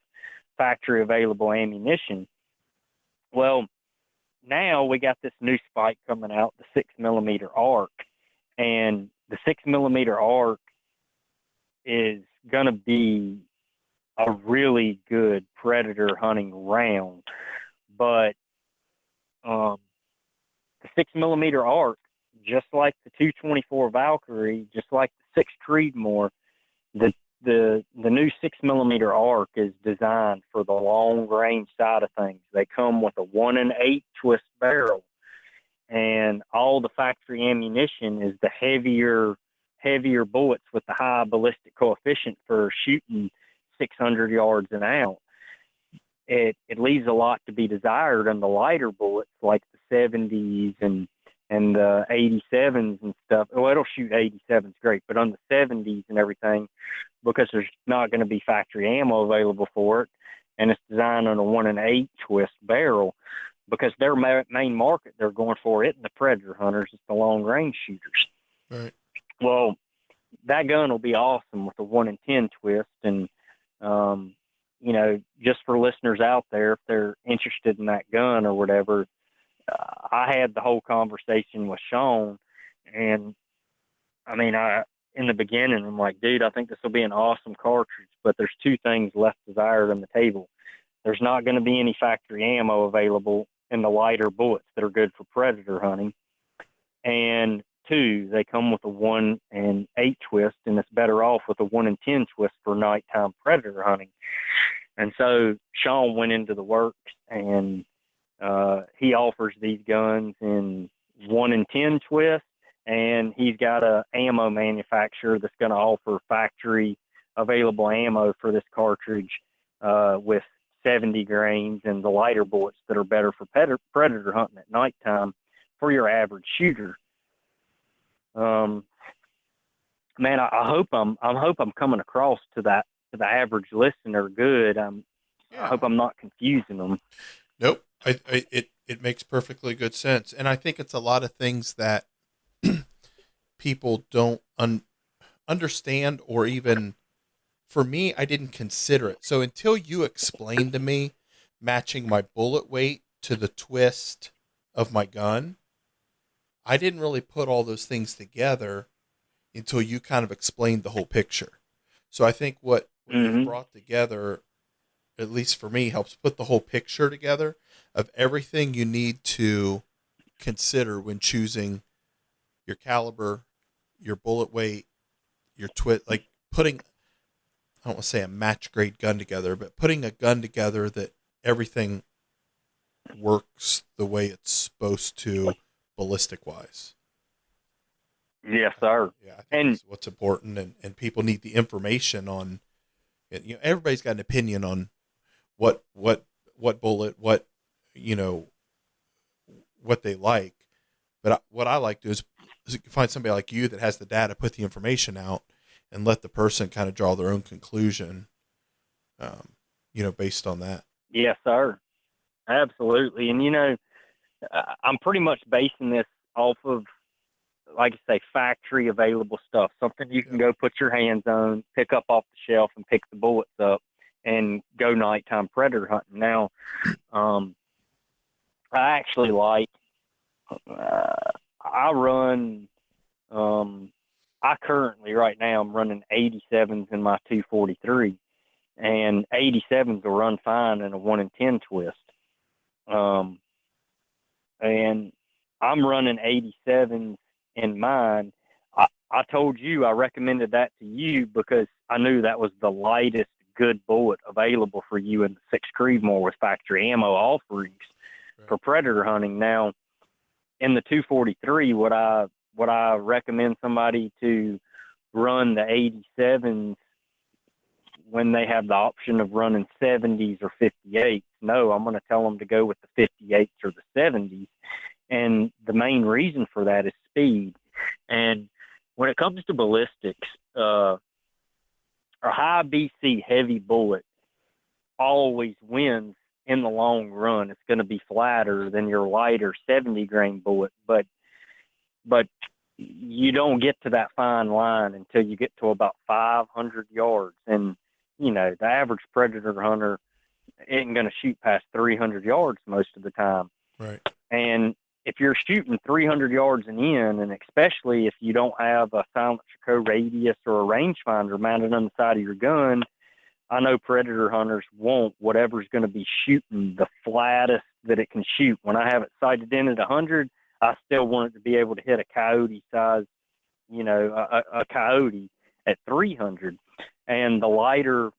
factory available ammunition. Well, now we got this new spike coming out, the 6mm arc, and the 6mm arc is going to be a really good predator hunting round. But the 6mm arc, just like the 224 Valkyrie, just like the 6 Creedmoor, the new 6mm arc is designed for the long range side of things. They come with a 1 8 twist barrel, and all the factory ammunition is the heavier bullets with the high ballistic coefficient for shooting 600 yards and out. It leaves a lot to be desired on the lighter bullets like the 70s and the 87s and stuff. Well, it'll shoot 87s great, but on the 70s and everything, because there's not going to be factory ammo available for it, and it's designed on a 1 8 twist barrel, because their main market they're going for it and the predator hunters is the long range shooters. Right. Well, that gun will be awesome with a 1 10 twist, and just for listeners out there, if they're interested in that gun or whatever, I had the whole conversation with Sean, and I mean, in the beginning, I'm like, dude, I think this will be an awesome cartridge, but there's two things left desired on the table. There's not going to be any factory ammo available in the lighter bullets that are good for predator hunting. And two, they come with a 1 8 twist, and it's better off with a 1 10 twist for nighttime predator hunting. And so Sean went into the works, and he offers these guns in 1 in 10 twist, and he's got a ammo manufacturer that's going to offer factory available ammo for this cartridge with 70 grains and the lighter bullets that are better for predator hunting at nighttime for your average shooter. Man, I hope I'm coming across to the average listener good. I hope I'm not confusing them. Nope. It makes perfectly good sense. And I think it's a lot of things that people don't understand, or even for me, I didn't consider it. So until you explained to me matching my bullet weight to the twist of my gun, I didn't really put all those things together until you kind of explained the whole picture. So I think what you've brought together, at least for me, helps put the whole picture together of everything you need to consider when choosing your caliber, your bullet weight, your twist, like putting, I don't want to say a match grade gun together, but putting a gun together that everything works the way it's supposed to ballistic wise. Yes, sir. Yeah, I think that's what's important, and people need the information on it. You know, everybody's got an opinion on what bullet, what, you know, what they like. But what I like to do is find somebody like you that has the data, put the information out, and let the person kind of draw their own conclusion, you know, based on that. Yes, sir. Absolutely. And, you know, I'm pretty much basing this off of, like I say, factory available stuff, something you can go put your hands on, pick up off the shelf and pick the bullets up and go nighttime predator hunting. Now, I actually like, I run, I currently right now I'm running 87s in my 243, and 87s will run fine in a 1 in 10 twist. And I'm running 87s in mine. I told you, I recommended that to you because I knew that was the lightest good bullet available for you in the 6 Creedmoor with factory ammo offerings for predator hunting. Now, in the 243, would I recommend somebody to run the 87s when they have the option of running 70s or 58s? No, I'm going to tell them to go with the 58s or the 70s. And the main reason for that is speed. And when it comes to ballistics, a high BC heavy bullet always wins in the long run. It's going to be flatter than your lighter 70 grain bullet, but you don't get to that fine line until you get to about 500 yards. And, you know, the average predator hunter isn't going to shoot past 300 yards most of the time. Right. And if you're shooting 300 yards and in, and especially if you don't have a silencer co-radius or a rangefinder mounted on the side of your gun, I know predator hunters want whatever's going to be shooting the flattest that it can shoot. When I have it sighted in at 100, I still want it to be able to hit a coyote size, you know, a coyote at 300. And the lighter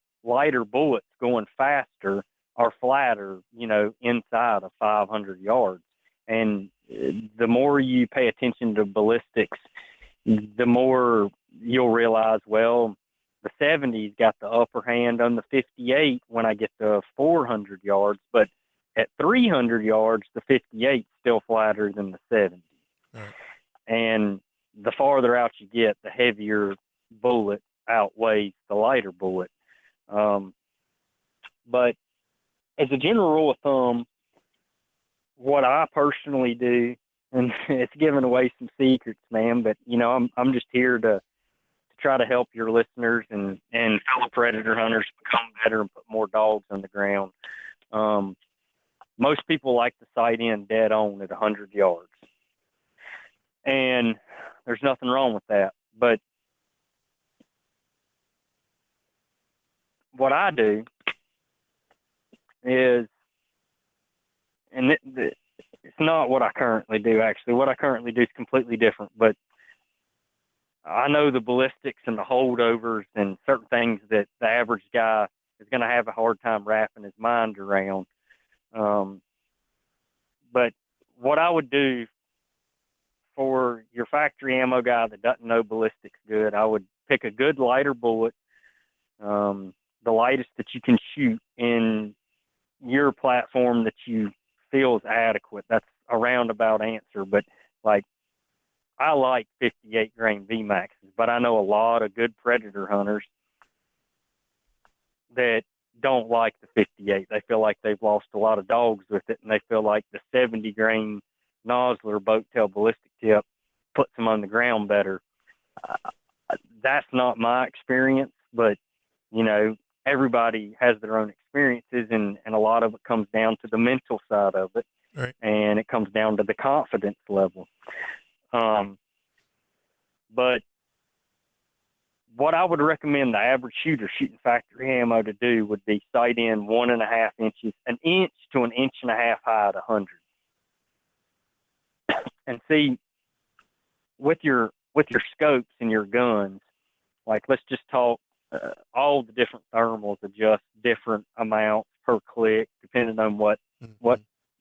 bullets going faster are flatter, you know, inside of 500 yards. And the more you pay attention to ballistics, the more you'll realize, well, the 70's got the upper hand on the 58 when I get to 400 yards, but at 300 yards, the 58's still flatter than the 70. Right. And the farther out you get, the heavier bullet outweighs the lighter bullet. But as a general rule of thumb, what I personally do, and it's giving away some secrets, man, but, you know, I'm just here to try to help your listeners and fellow predator hunters become better and put more dogs on the ground. Most people like to sight in dead on at 100 yards. And there's nothing wrong with that. But what I do is, and it's not what I currently do, actually. What I currently do is completely different. But I know the ballistics and the holdovers and certain things that the average guy is going to have a hard time wrapping his mind around. But what I would do for your factory ammo guy that doesn't know ballistics good, I would pick a good lighter bullet, the lightest that you can shoot in your platform that you feel is adequate. That's a roundabout answer, but like I like 58 grain VMAXs, but I know a lot of good predator hunters that don't like the 58. They feel like they've lost a lot of dogs with it, and they feel like the 70 grain Nosler boat tail ballistic tip puts them on the ground better. That's not my experience, but you know, everybody has their own experiences, and a lot of it comes down to the mental side of it, right, and it comes down to the confidence level. But what I would recommend the average shooter shooting factory ammo to do would be sight in 1.5 inches, an inch to 1.5 inches high at 100. And see, with your scopes and your guns, like let's just talk, all the different thermals adjust different amounts per click depending on what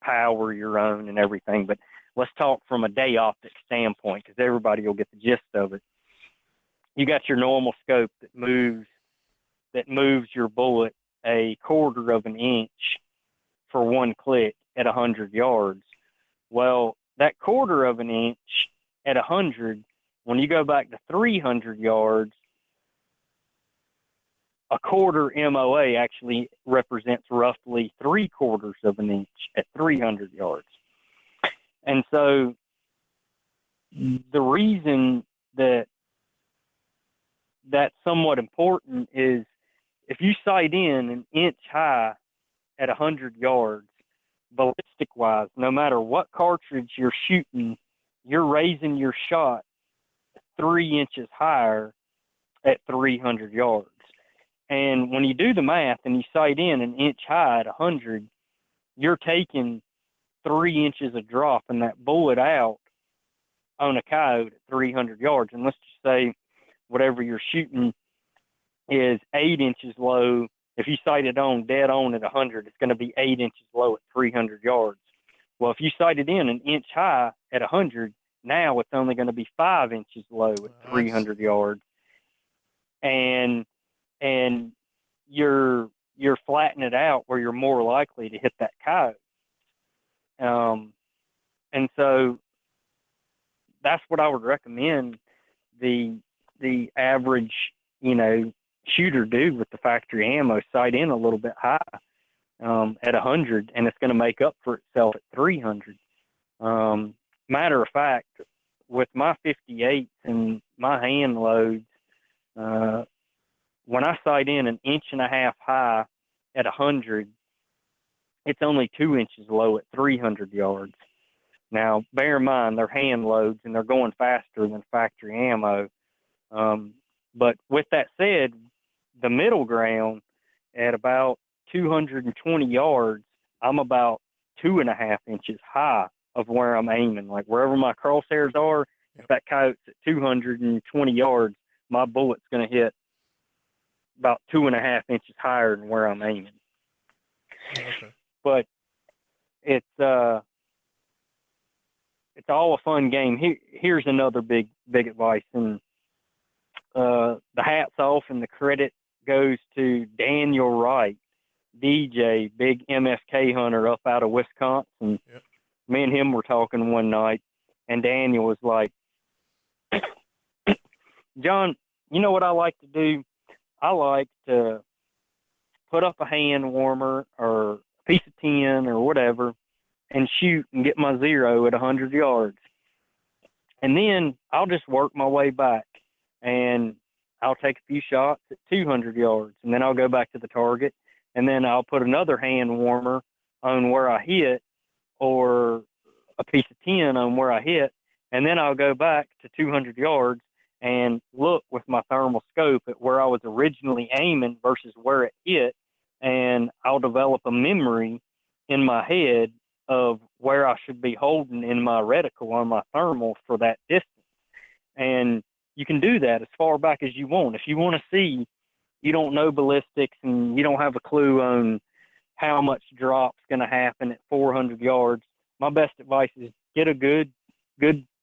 power you're on and everything. But let's talk from a day optic standpoint, because everybody will get the gist of it. You got your normal scope that moves your bullet 1/4 of an inch for one click at 100 yards. Well, that 1/4 of an inch at 100, when you go back to 300 yards, a 1/4 MOA actually represents roughly 3/4 of an inch at 300 yards. And so the reason that that's somewhat important is if you sight in 1 inch high at 100 yards, ballistic wise, no matter what cartridge you're shooting, you're raising your shot 3 inches higher at 300 yards. And when you do the math and you sight in 1 inch high at 100, you're taking 3 inches of drop in that bullet out on a coyote at 300 yards. And let's just say whatever you're shooting is 8 inches low. If you sight it on dead on at 100, it's going to be 8 inches low at 300 yards. Well, if you sight it in 1 inch high at 100, now it's only going to be 5 inches low at 300 yards. And you're flattening it out where you're more likely to hit that coyote. And so that's what I would recommend the average, shooter do with the factory ammo. Sight in a little bit high at 100, and it's going to make up for itself at 300. Matter of fact, with my 58s and my hand loads, when I sight in 1.5 inches high at 100, it's only 2 inches low at 300 yards. Now, bear in mind, they're hand loads and they're going faster than factory ammo. But with that said, the middle ground at about 220 yards, I'm about 2.5 inches high of where I'm aiming. Like wherever my crosshairs are, if that coyote's at 220 yards, my bullet's going to hit about 2.5 inches higher than where I'm aiming. Okay. But it's all a fun game. Here's another big advice, and the hats off and the credit goes to Daniel Wright, DJ, big MFK hunter up out of Wisconsin. Yep. Me and him were talking one night, and Daniel was like, John, you know what I like to do? I like to put up a hand warmer or a piece of tin or whatever and shoot and get my zero at 100 yards. And then I'll just work my way back, and I'll take a few shots at 200 yards, and then I'll go back to the target, and then I'll put another hand warmer on where I hit or a piece of tin on where I hit, and then I'll go back to 200 yards and look with my thermal scope at where I was originally aiming versus where it hit, and I'll develop a memory in my head of where I should be holding in my reticle on my thermal for that distance. And you can do that as far back as you want. If you want to see you don't know ballistics and you don't have a clue on how much drop's going to happen at 400 yards, my best advice is get a good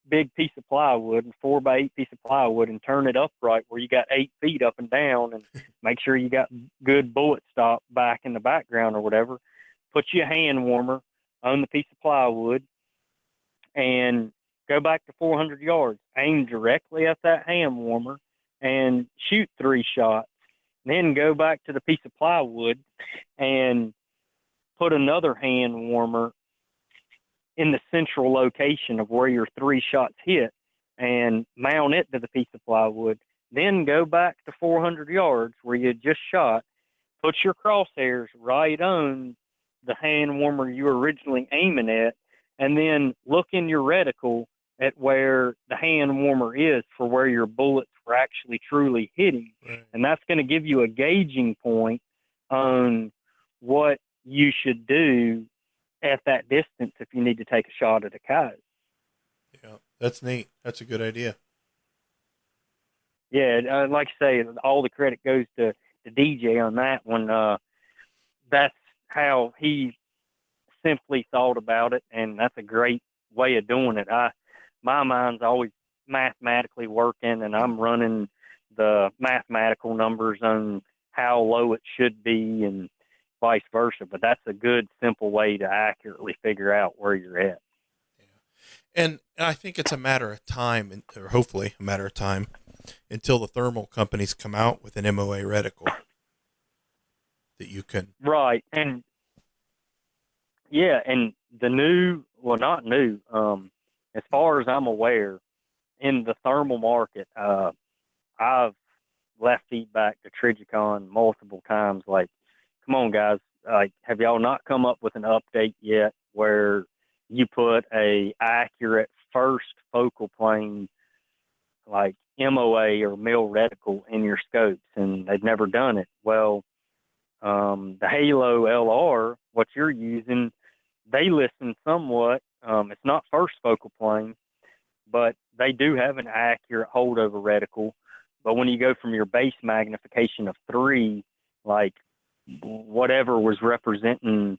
big piece of plywood, 4x8 piece of plywood, and turn it upright where you got 8 feet up and down, and make sure you got good bullet stop back in the background or whatever. Put you a hand warmer on the piece of plywood and go back to 400 yards. Aim directly at that hand warmer and shoot 3 shots. Then go back to the piece of plywood and put another hand warmer in the central location of where your 3 shots hit and mount it to the piece of plywood. Then go back to 400 yards where you just shot, put your crosshairs right on the hand warmer you were originally aiming at, and then look in your reticle at where the hand warmer is for where your bullets were actually truly hitting. Right. And that's going to give you a gauging point on what you should do at that distance if you need to take a shot at a coyote. Yeah, that's neat. That's a good idea. Yeah, like I say, all the credit goes to DJ on that one. That's how he simply thought about it, and that's a great way of doing it. My mind's always mathematically working, and I'm running the mathematical numbers on how low it should be and vice versa. But that's a good, simple way to accurately figure out where you're at. Yeah. And I think it's a matter of time, or hopefully a matter of time, until the thermal companies come out with an MOA reticle that you can. Right. And yeah, and the new, well, not new, as far as I'm aware, in the thermal market, I've left feedback to Trigicon multiple times, like, come on, guys, have y'all not come up with an update yet where you put a accurate first focal plane, like MOA or mil reticle in your scopes? And they've never done it. Well, the Halo LR, what you're using, they listen somewhat. It's not first focal plane, but they do have an accurate holdover reticle. But when you go from your base magnification of 3, like whatever was representing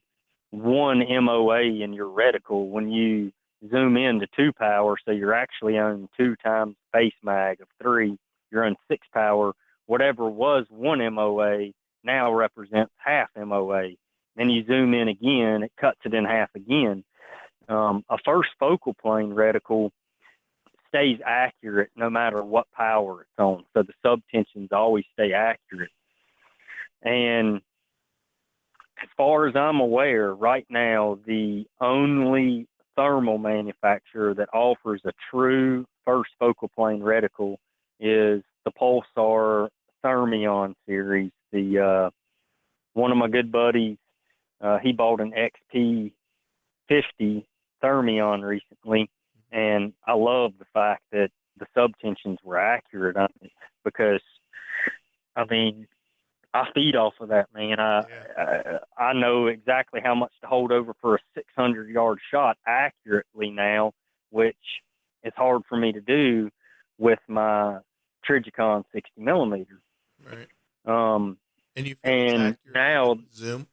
1 MOA in your reticle, when you zoom in to 2 power, so you're actually on 2 times base mag of 3, you're on 6 power, whatever was 1 MOA now represents half MOA. Then you zoom in again, it cuts it in half again. A first focal plane reticle stays accurate no matter what power it's on. So the subtensions always stay accurate. And as far as I'm aware, right now, the only thermal manufacturer that offers a true first focal plane reticle is the Pulsar Thermion series. The one of my good buddies, he bought an XP50 Thermion recently, and I love the fact that the subtensions were accurate on it, because, I mean, I feed off of that, man. I know exactly how much to hold over for a 600-yard shot accurately now, which is hard for me to do with my Trigicon 60 millimeter. Right. And you feel it's accurate now zoom?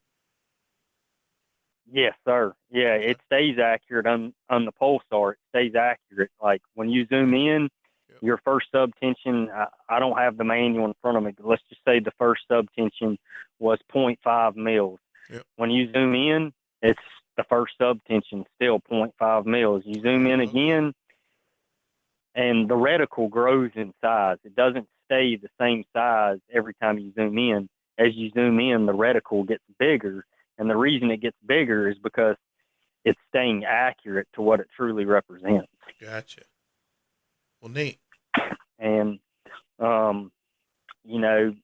Yes, sir. Yeah, it stays accurate on the Pulsar. It stays accurate. Like when you zoom in, your first subtension, I don't have the manual in front of me, but let's just say the first subtension was 0.5 mils. Yep. When you zoom in, it's the first subtension, still 0.5 mils. You zoom in again, and the reticle grows in size. It doesn't stay the same size every time you zoom in. As you zoom in, the reticle gets bigger, and the reason it gets bigger is because it's staying accurate to what it truly represents. Gotcha. Well, neat. And, you know,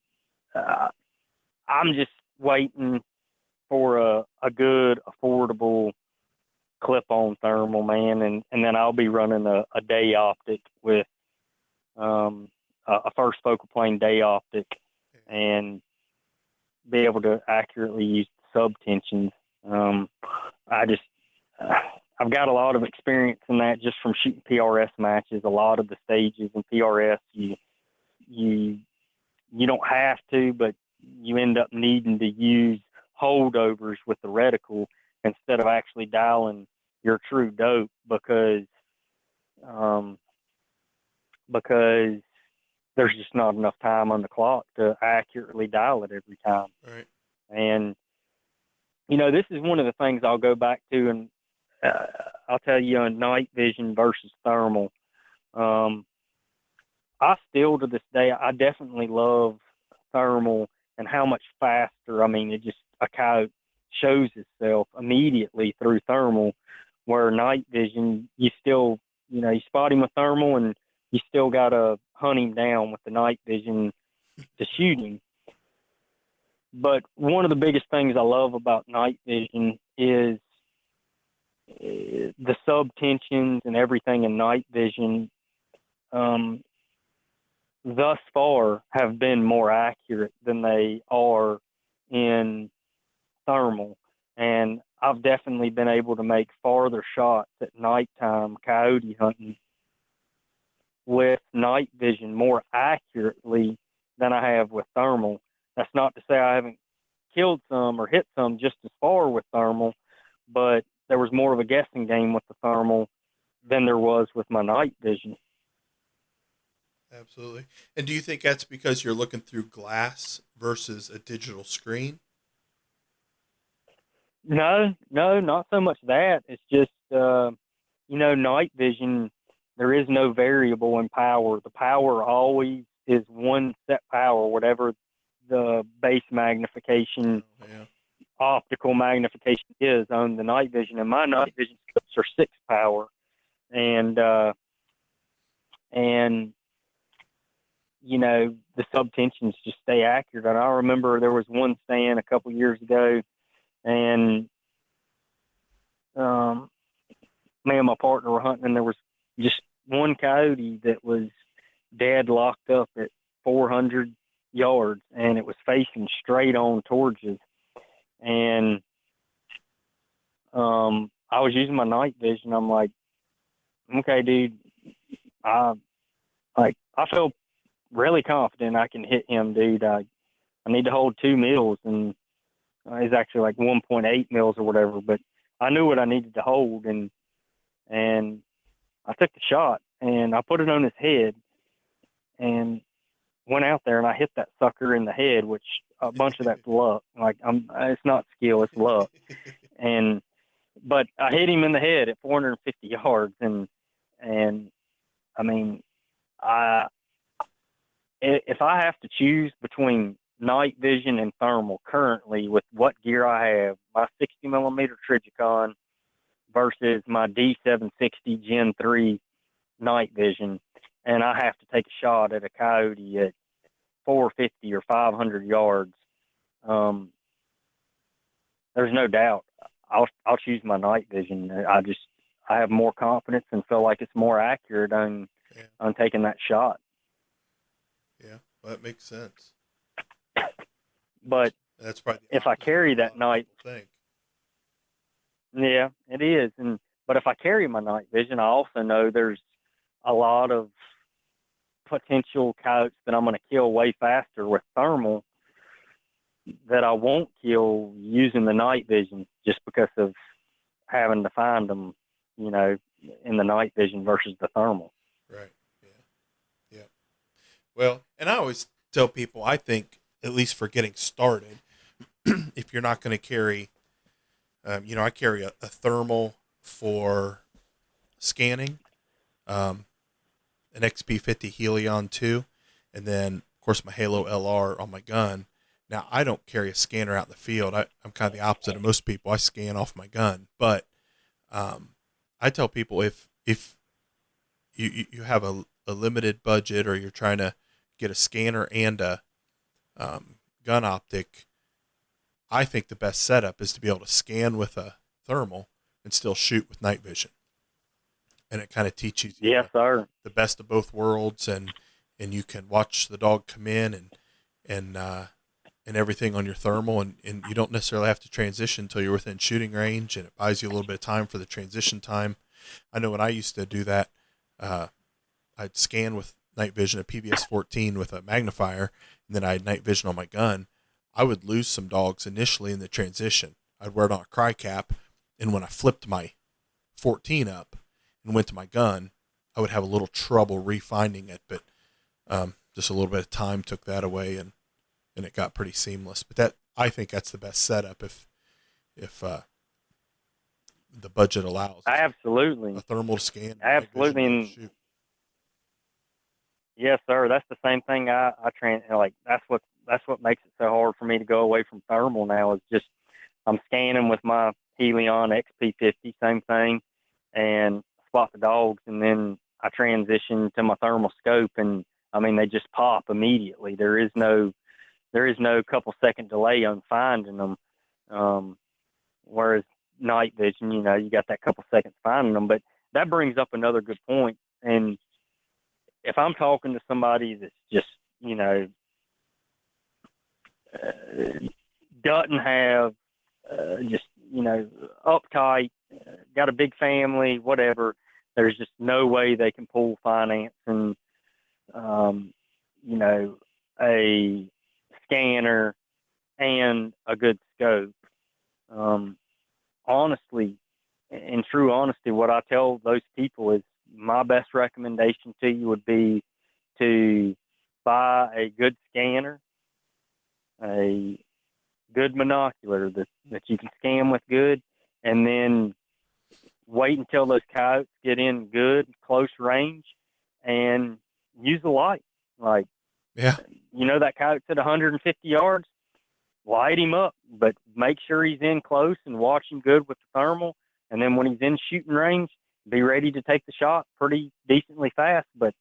I'm just waiting for a good, affordable clip-on thermal, man, and then I'll be running a day optic with a first focal plane day optic and be able to accurately use the subtensions. I've got a lot of experience in that just from shooting PRS matches. A lot of the stages in PRS, you you don't have to, but you end up needing to use holdovers with the reticle instead of actually dialing your true dope um, because there's just not enough time on the clock to accurately dial it every time. Right. And, this is one of the things I'll go back to, and I'll tell you on night vision versus thermal. I still, to this day, I definitely love thermal and how much faster. I mean, a coyote shows itself immediately through thermal, where night vision, you still, you spot him with thermal and you still got to hunt him down with the night vision to shoot him. But one of the biggest things I love about night vision is the sub-tensions and everything in night vision thus far have been more accurate than they are in thermal. And I've definitely been able to make farther shots at nighttime coyote hunting with night vision more accurately than I have with thermal. That's not to say I haven't killed some or hit some just as far with thermal, but there was more of a guessing game with the thermal than there was with my night vision. Absolutely. And do you think that's because you're looking through glass versus a digital screen? No, not so much that. It's just, night vision, there is no variable in power. The power always is one set power, whatever the base magnification, optical magnification is on the night vision. And my night vision scopes are 6 power. And the sub-tensions just stay accurate. And I remember there was one stand a couple years ago, and me and my partner were hunting, and there was just one coyote that was dead locked up at 400 yards, and it was facing straight on towards us. And I was using my night vision. I'm like, okay, dude, I feel really confident I can hit him, dude. I need to hold 2 mils, and it's actually like 1.8 mils or whatever, but I knew what I needed to hold, and I took the shot, and I put it on his head, and went out there, and I hit that sucker in the head, which a bunch of that's luck. Like, it's not skill, it's luck. But I hit him in the head at 450 yards, and I mean, if I have to choose between night vision and thermal currently with what gear I have, my 60 millimeter Trigicon versus my D760 Gen 3 night vision, and I have to take a shot at a coyote at 450 or 500 yards, there's no doubt I'll choose my night vision. I have more confidence and feel like it's more accurate on taking that shot. Yeah, well, that makes sense. But that's probably if I carry that night, yeah, it is. But if I carry my night vision, I also know there's a lot of potential coyotes that I'm going to kill way faster with thermal that I won't kill using the night vision, just because of having to find them, in the night vision versus the thermal. Right. Yeah. Yeah. Well, and I always tell people, I think, at least for getting started, if you're not going to carry, I carry a thermal for scanning, an XP50 Helion 2, and then, of course, my Halo LR on my gun. Now, I don't carry a scanner out in the field. I'm kind of the opposite of most people. I scan off my gun. But I tell people, if you have a limited budget, or you're trying to get a scanner and a gun optic, I think the best setup is to be able to scan with a thermal and still shoot with night vision. And it kind of teaches you the best of both worlds, and you can watch the dog come in and everything on your thermal, and you don't necessarily have to transition until you're within shooting range, and it buys you a little bit of time for the transition time. I know when I used to do that, I'd scan with night vision, a PVS 14 with a magnifier, and then I had night vision on my gun, I would lose some dogs initially in the transition. I'd wear it on a cry cap, and when I flipped my 14 up and went to my gun, I would have a little trouble refinding it, but just a little bit of time took that away, and it got pretty seamless. But I think that's the best setup if the budget allows. Absolutely. A thermal scan. Absolutely. And yes, sir. That's the same thing. That's what makes it so hard for me to go away from thermal now, is just I'm scanning with my Helion XP50, same thing, and spot the dogs, and then I transition to my thermal scope, and I mean, they just pop immediately. There is no couple second delay on finding them. Whereas night vision, you got that couple seconds finding them. But that brings up another good point. And if I'm talking to somebody that's just, doesn't have just, uptight, got a big family, whatever, there's just no way they can pull finance and, a scanner and a good scope. Honestly, in true honesty, what I tell those people is my best recommendation to you would be to buy a good scanner, a good monocular that you can scan with good, and then wait until those coyotes get in good, close range, and use the light. Like, yeah, that coyote's at 150 yards, light him up, but make sure he's in close and watch him good with the thermal. And then when he's in shooting range, be ready to take the shot pretty decently fast, but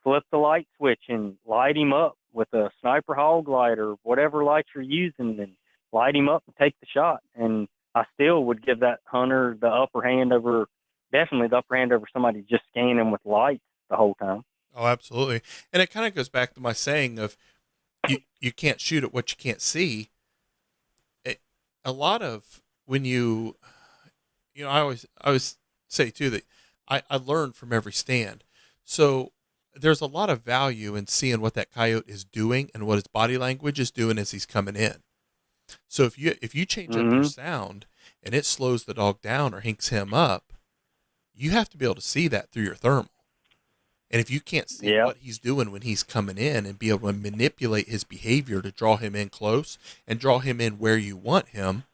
flip the light switch and light him up with a sniper hog light or whatever light you're using, and light him up and take the shot. And I still would give that hunter definitely the upper hand over somebody just scanning with lights the whole time. Oh, absolutely. And it kind of goes back to my saying of you can't shoot at what you can't see. A lot of when I always say too that I learn from every stand. So there's a lot of value in seeing what that coyote is doing and what his body language is doing as he's coming in. So if you change up your sound and it slows the dog down or hinks him up, you have to be able to see that through your thermal. And if you can't see what he's doing when he's coming in and be able to manipulate his behavior to draw him in close and draw him in where you want him,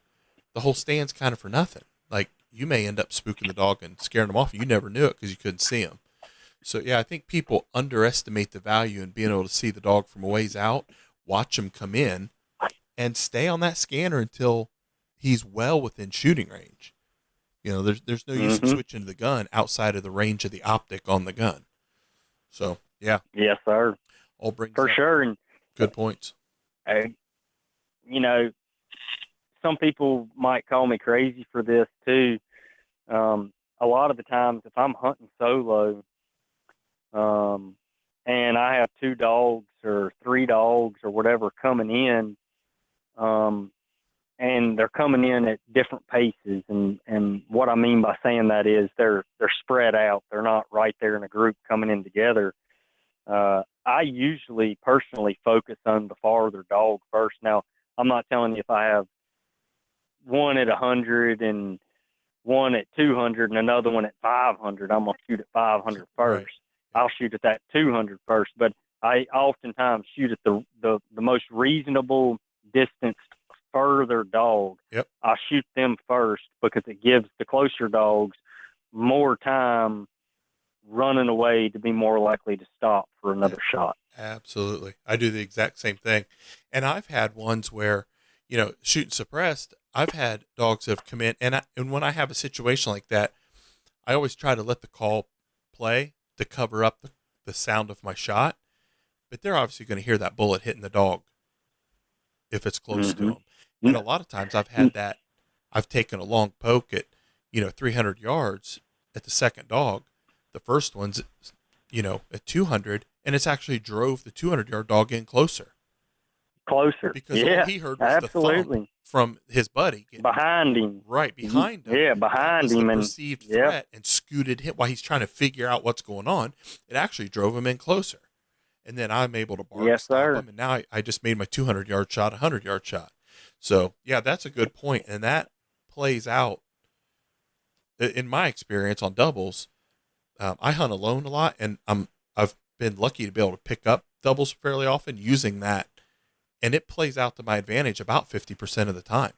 the whole stand's kind of for nothing. Like, you may end up spooking the dog and scaring him off. You never knew it because you couldn't see him. So, yeah, I think people underestimate the value in being able to see the dog from a ways out, watch him come in, and stay on that scanner until he's well within shooting range. There's no use in switching to the gun outside of the range of the optic on the gun. So, yeah. Yes, sir. All brings for up sure. And good points. Some people might call me crazy for this too. A lot of the times if I'm hunting solo, and I have 2 dogs or 3 dogs or whatever coming in, and they're coming in at different paces. And what I mean by saying that is they're spread out. They're not right there in a group coming in together. I usually personally focus on the farther dog first. Now, I'm not telling you if I have one at 100 and one at 200 and another one at 500, I'm going to shoot at 500 first. Right. I'll shoot at that 200 first, but I oftentimes shoot at the most reasonable distance further dog. Yep. I shoot them first because it gives the closer dogs more time running away to be more likely to stop for another shot. Absolutely. I do the exact same thing. And I've had ones where, shooting suppressed, I've had dogs that have come in, and when I have a situation like that, I always try to let the call play to cover up the sound of my shot, but they're obviously going to hear that bullet hitting the dog if it's close to them. And a lot of times I've taken a long poke at, 300 yards at the second dog. The first one's, at 200, and it's actually drove the 200-yard dog in closer. Because all he heard was the thump from his buddy. Behind him. Right, behind him. Yeah, behind him. The perceived threat and scooted him while he's trying to figure out what's going on. It actually drove him in closer. and then I'm able to bark Yes, stop sir. them, and now I just made my 200-yard shot a 100-yard shot. So yeah, that's a good point, and that plays out in my experience on doubles. I hunt alone a lot, and I've been lucky to be able to pick up doubles fairly often using that, and it plays out to my advantage about 50% of the time.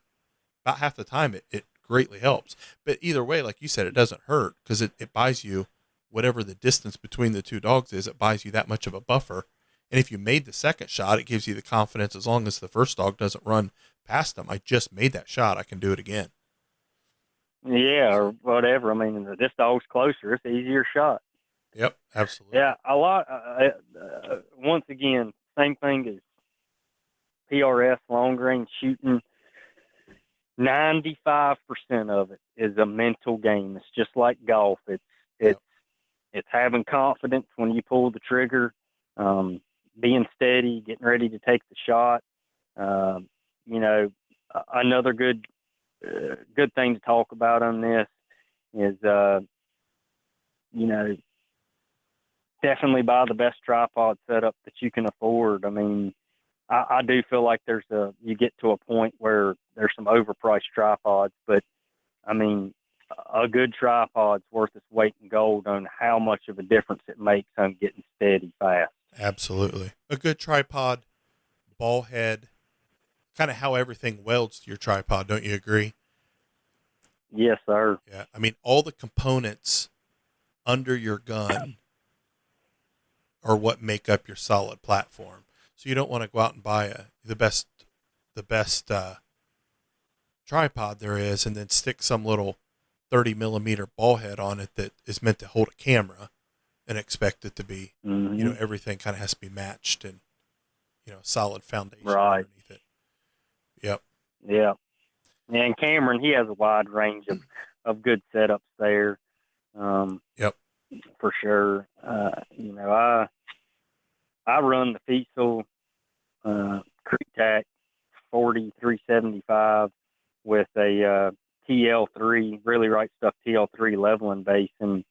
About half the time, it greatly helps. But either way, like you said, it doesn't hurt because it buys you whatever the distance between the two dogs is. It buys you that much of a buffer. And if you made the second shot, it gives you the confidence as long as the first dog doesn't run past them. I just made that shot. I can do it again. Yeah, or whatever. I mean, this dog's closer. It's an easier shot. Yep, absolutely. Yeah, a lot. Once again, same thing as PRS long range shooting. 95% of it is a mental game. It's just like golf. It's Yep. it's having confidence when you pull the trigger, being steady, getting ready to take the shot. You know, another good thing to talk about on this is, you know, definitely buy the best tripod setup that you can afford. I mean, I do feel like you get to a point where there's some overpriced tripods, but I mean, a good tripod's worth its weight in gold on how much of a difference it makes on getting steady fast. Absolutely. A good tripod, ball head, kind of how everything welds to your tripod. Don't you agree? Yes, sir. Yeah. I mean, all the components under your gun are what make up your solid platform. So you don't want to go out and buy the best tripod there is and then stick some little 30 millimeter ball head on it that is meant to hold a camera and expect it to be, Mm-hmm. everything kind of has to be matched and, solid foundation Right. underneath it. Yep. Yeah. And Cameron, he has a wide range of good setups there. Yep. For sure. I run the Fiesel Creek Tac 4375 with a TL3, really right stuff TL3 leveling base, and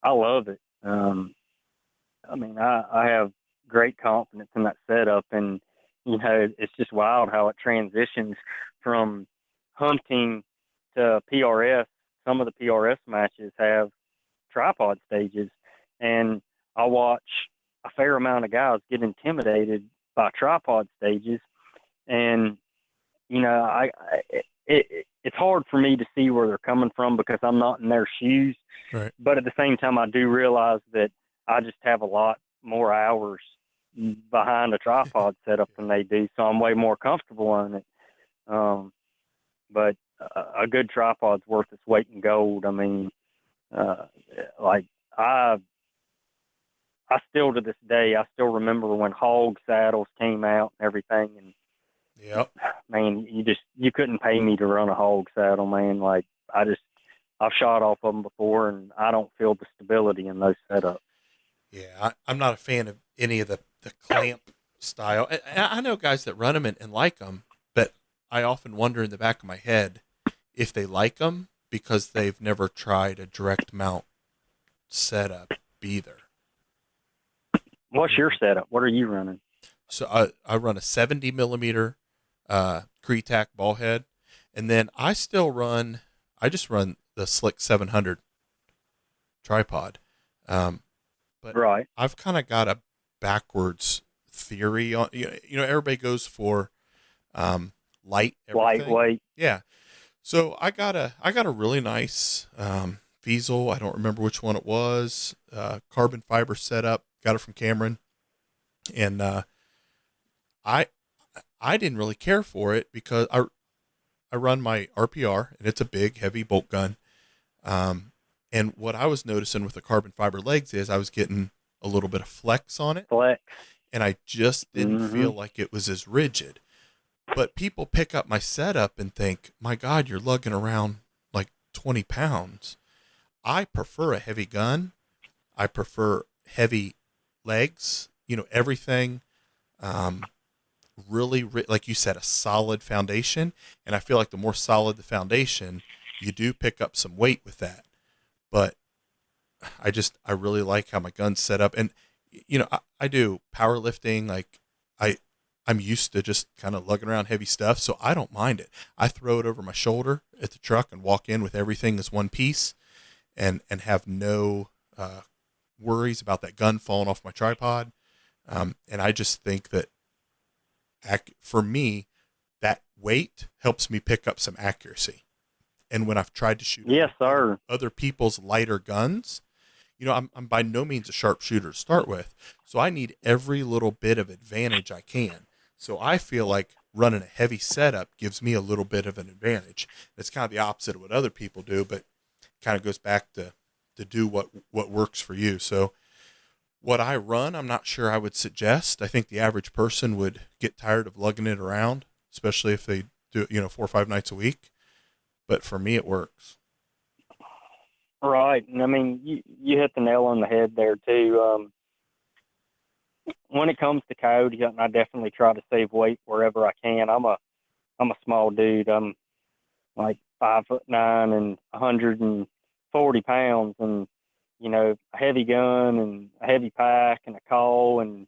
I love it. I mean, I have great confidence in that setup, and it's just wild how it transitions from hunting to PRS. Some of the PRS matches have tripod stages, and I watch a fair amount of guys get intimidated by tripod stages, and it's hard for me to see where they're coming from because I'm not in their shoes. Right. But at the same time, I do realize that I just have a lot more hours behind a tripod setup than they do, so I'm way more comfortable on it. But a good tripod's worth its weight in gold. I mean, like I still to this day, I still remember when hog saddles came out and everything, and Yep. man, you couldn't pay me to run a hog saddle, man. Like I've shot off of them before, and I don't feel the stability in those setups. Yeah. I'm not a fan of any of the clamp style. I know guys that run them and like them, but I often wonder in the back of my head if they like them because they've never tried a direct mount setup either. What's your setup? What are you running? So I run a 70 millimeter Cretac ball head, and then I just run the Slick 700 tripod. But Right. I've kind of got a backwards theory on, everybody goes for light everything. Lightweight. Yeah. So I got a really nice Fiesel. I don't remember which one it was. Carbon fiber setup. Got it from Cameron, and I didn't really care for it because I run my RPR and it's a big heavy bolt gun. And what I was noticing with the carbon fiber legs is I was getting a little bit of flex on it. Flex. And I just didn't feel like it was as rigid. But people pick up my setup and think, my God, you're lugging around like 20 pounds. I prefer a heavy gun. I prefer heavy legs, everything. Really, like you said, a solid foundation. And I feel like the more solid the foundation, you do pick up some weight with that. But I really like how my gun's set up. And, I do powerlifting. Like I, I'm used to just kind of lugging around heavy stuff, so I don't mind it. I throw it over my shoulder at the truck and walk in with everything as one piece, and have no worries about that gun falling off my tripod. And I just think that for me, that weight helps me pick up some accuracy. And when I've tried to shoot Yes, sir. other people's lighter guns, I'm by no means a sharpshooter to start with. So I need every little bit of advantage I can. So I feel like running a heavy setup gives me a little bit of an advantage. It's kind of the opposite of what other people do, but kind of goes back to do what works for you. So what I run, I'm not sure I would suggest. I think the average person would get tired of lugging it around, especially if they do it, 4 or 5 nights a week. But for me, it works. Right. And I mean, you hit the nail on the head there too. When it comes to coyote hunting, I definitely try to save weight wherever I can. I'm a small dude. I'm like 5'9" and 140 pounds, and a heavy gun and a heavy pack and a call and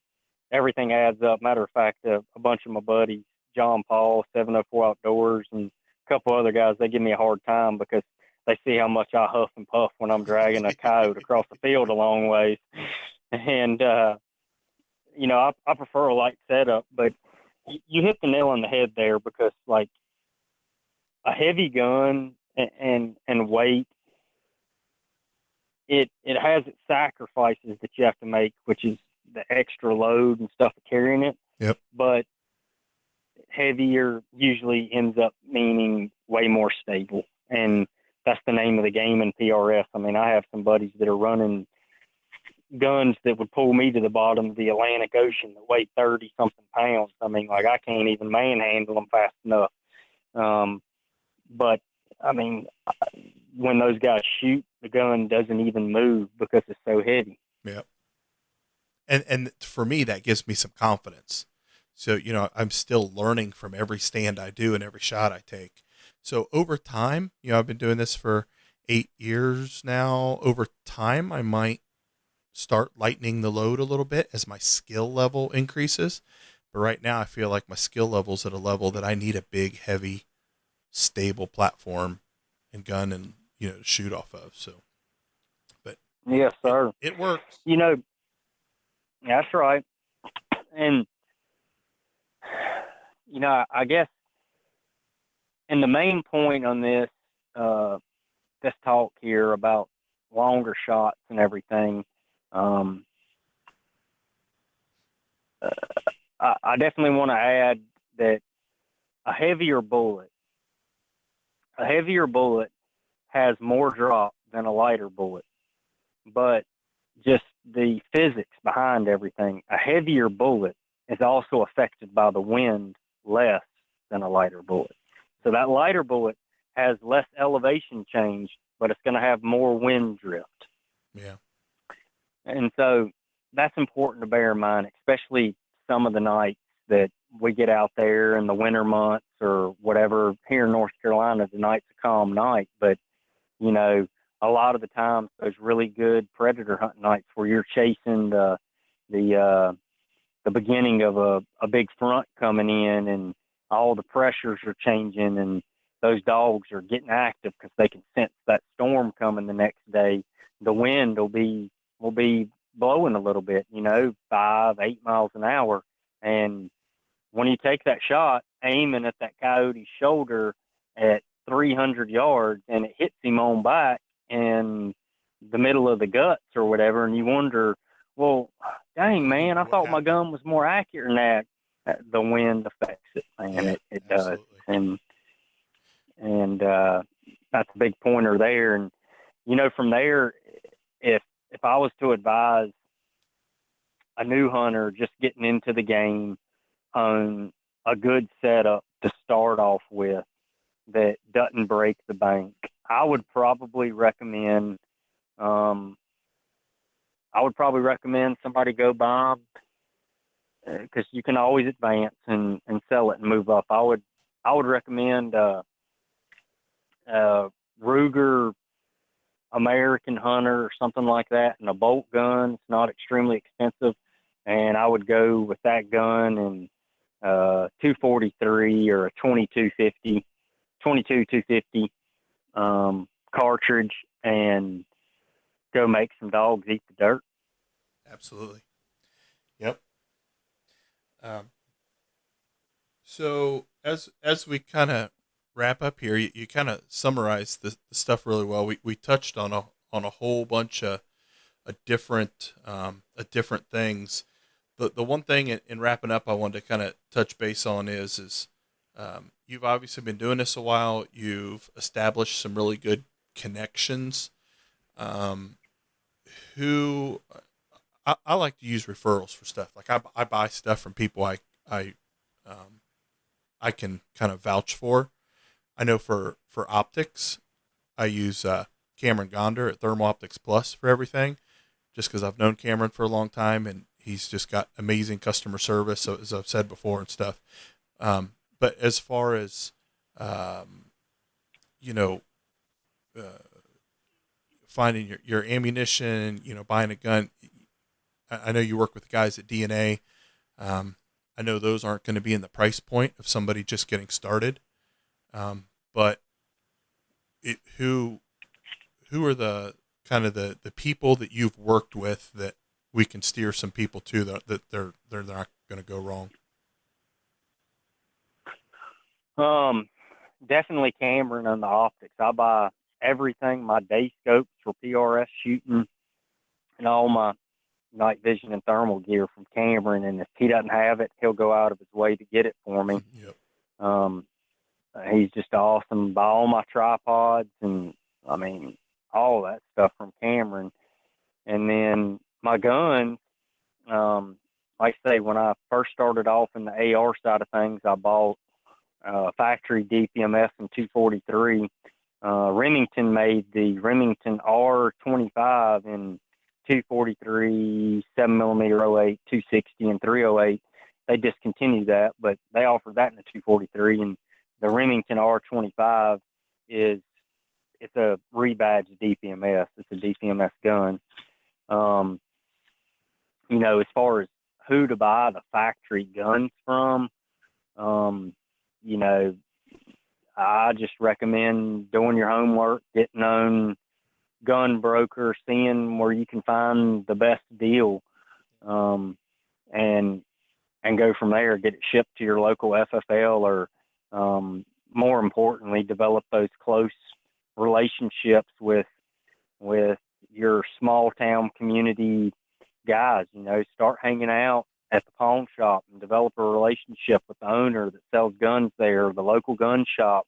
everything adds up. Matter of fact, a bunch of my buddies, John Paul, 704 Outdoors, and a couple other guys, they give me a hard time because they see how much I huff and puff when I'm dragging a coyote across the field a long ways. And, I prefer a light setup, but you hit the nail on the head there because, like, a heavy gun and weight, it has its sacrifices that you have to make, which is the extra load and stuff of carrying it. Yep. But heavier usually ends up meaning way more stable. And that's the name of the game in PRS. I mean, I have some buddies that are running guns that would pull me to the bottom of the Atlantic Ocean that weigh 30 something pounds. I mean, like, I can't even manhandle them fast enough. But I mean, when those guys shoot, the gun doesn't even move because it's so heavy. Yeah. And for me, that gives me some confidence. So, I'm still learning from every stand I do and every shot I take. So over time, I've been doing this for 8 years now. Over time, I might start lightening the load a little bit as my skill level increases. But right now, I feel like my skill level's at a level that I need a big, heavy, stable platform and gun and, to shoot off of. So, but yes, sir. It works. That's right. And, I guess, and the main point on this talk here about longer shots and everything, I definitely want to add that a heavier bullet has more drop than a lighter bullet, but just the physics behind everything, a heavier bullet is also affected by the wind less than a lighter bullet. So that lighter bullet has less elevation change, but it's going to have more wind drift. Yeah. And so that's important to bear in mind, especially some of the nights that we get out there in the winter months or whatever. Here in North Carolina, the night's a calm night, but, a lot of the times those really good predator hunting nights where you're chasing the beginning of a big front coming in and all the pressures are changing and those dogs are getting active because they can sense that storm coming the next day. The wind will be blowing a little bit, 5-8 miles an hour. And when you take that shot aiming at that coyote's shoulder at 300 yards and it hits him on back in the middle of the guts or whatever, and you wonder, well, dang, man, I thought my gun was more accurate than that. The wind affects it, man. Yeah, it does. And that's a big pointer there. And, from there, if I was to advise a new hunter just getting into the game on a good setup to start off with that doesn't break the bank, I would probably recommend somebody go buy them because you can always advance and sell it and move up. I would recommend Ruger American Hunter or something like that, and a bolt gun. It's not extremely expensive, and I would go with that gun and 243 or a 22 250 cartridge, and go make some dogs eat the dirt. Absolutely. Yep. Um, so as we kind of wrap up here, you kind of summarized the stuff really well. We touched on a whole bunch of different things. The one thing in wrapping up I wanted to kind of touch base on is you've obviously been doing this a while. You've established some really good connections. Um, who I like to use referrals for stuff. Like I buy stuff from people um, I can kind of vouch for. I know for optics, I use Cameron Gonder at Thermal Optics Plus for everything, just because I've known Cameron for a long time and he's just got amazing customer service. So as I've said before and stuff. But as far as um, you know, uh, finding your ammunition, buying a gun. I know you work with the guys at DNA. Um, I know those aren't going to be in the price point of somebody just getting started. But who are the kind of the people that you've worked with that we can steer some people to that they're not going to go wrong? Definitely Cameron on the optics. I buy everything, my day scopes for PRS shooting, and all my night vision and thermal gear from Cameron. And if he doesn't have it, he'll go out of his way to get it for me. Yep. He's just awesome. Buy all my tripods and all that stuff from Cameron. And then my guns, like I say, when I first started off in the AR side of things, I bought factory DPMS and 243. Remington made the Remington R25 in 243, 7mm 08, 260, and 308. They discontinued that, but they offered that in the 243. And the Remington R25 it's a rebadged DPMS. It's a DPMS gun. As far as who to buy the factory guns from, I just recommend doing your homework, getting on Gun Broker, seeing where you can find the best deal, and go from there. Get it shipped to your local FFL, or more importantly, develop those close relationships with your small town community guys. Start hanging out at the pawn shop and develop a relationship with the owner that sells guns there, the local gun shop,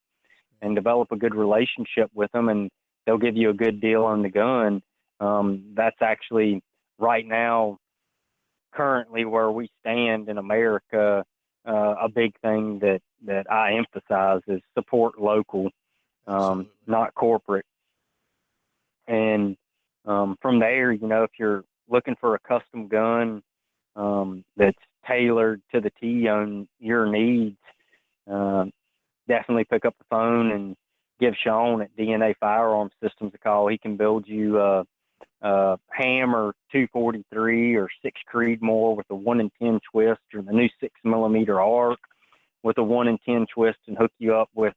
and develop a good relationship with them, and they'll give you a good deal on the gun. That's actually right now, currently where we stand in America, a big thing that I emphasize is support local, not corporate. And from there, if you're looking for a custom gun that's tailored to the T on your needs, definitely pick up the phone and give Sean at DNA Firearm Systems a call. He can build you a Hammer 243 or 6 Creedmoor with a 1 in 10 twist, or the new 6mm arc with a 1 in 10 twist, and hook you up with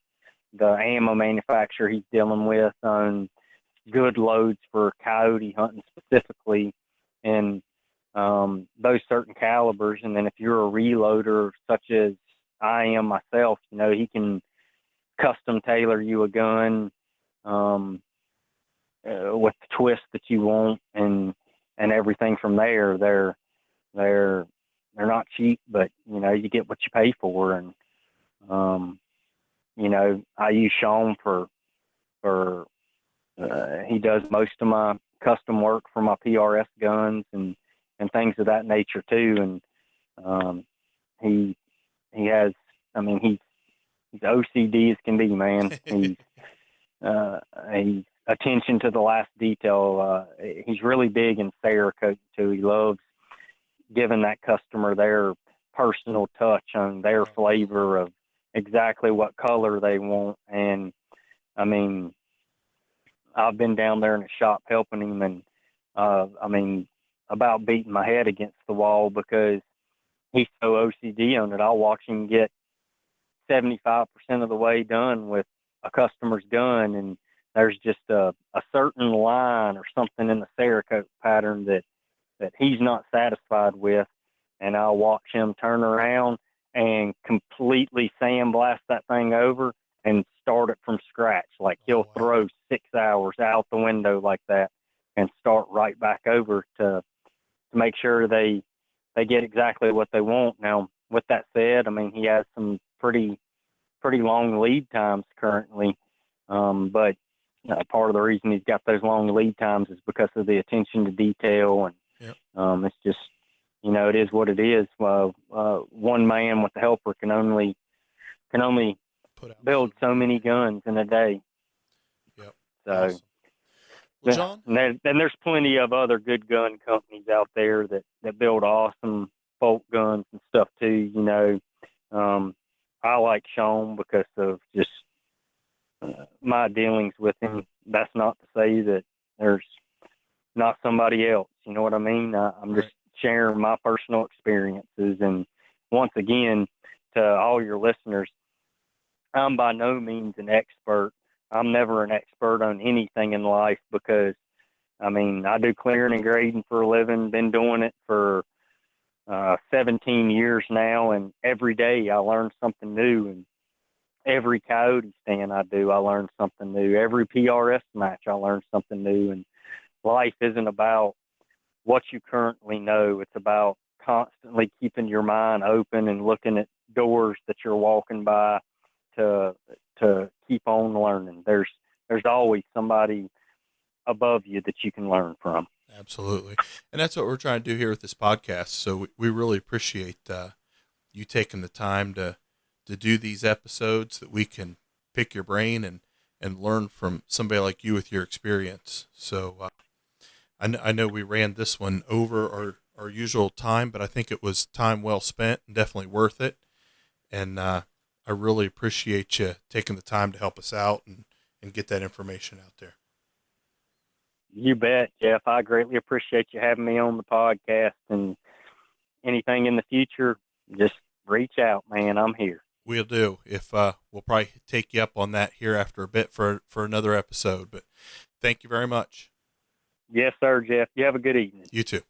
the ammo manufacturer he's dealing with on good loads for coyote hunting specifically, and those certain calibers. And then if you're a reloader such as I am myself, he can custom tailor you a gun with the twist that you want, and everything from there. They're not cheap, but you get what you pay for. And I use Sean for he does most of my custom work for my PRS guns and things of that nature too. And he has, he's OCD as can be, man. He's attention to the last detail. He's really big in Cerakote too. He loves giving that customer their personal touch on their flavor of exactly what color they want. And I've been down there in the shop helping him, and I mean, about beating my head against the wall because he's so OCD on it. I'll watch him get 75% of the way done with a customer's gun, and there's just a certain line or something in the Cerakote pattern that he's not satisfied with, and I'll watch him turn around and completely sandblast that thing over and start it from scratch. Like he'll throw 6 hours out the window like that and start right back over to make sure they get exactly what they want. Now, with that said, I mean, he has some pretty long lead times currently, but part of the reason he's got those long lead times is because of the attention to detail, and it's just, it is what it is. One man with a helper can only build so many guns in a day. Yep. So, awesome. Well, John, and there's plenty of other good gun companies out there that build awesome bolt guns and stuff too. I like Sean because of just my dealings with him. That's not to say that there's not somebody else. You know what I mean? I'm just sharing my personal experiences. And once again, to all your listeners, I'm by no means an expert. I'm never an expert on anything in life because, I mean, I do clearing and grading for a living, been doing it for 17 years now, and every day I learn something new, and every coyote stand I do, I learn something new. Every PRS match, I learn something new, and life isn't about what you currently know. It's about constantly keeping your mind open and looking at doors that you're walking by to keep on learning. There's always somebody above you that you can learn from. Absolutely. And that's what we're trying to do here with this podcast. So we really appreciate you taking the time to do these episodes that we can pick your brain and learn from somebody like you with your experience. So I know we ran this one over our usual time, but I think it was time well spent and definitely worth it. And I really appreciate you taking the time to help us out and get that information out there. You bet, Jeff. I greatly appreciate you having me on the podcast, and anything in the future, just reach out, man. I'm here. We'll do. If we'll probably take you up on that here after a bit for another episode, but thank you very much. Yes, sir, Jeff. You have a good evening. You too.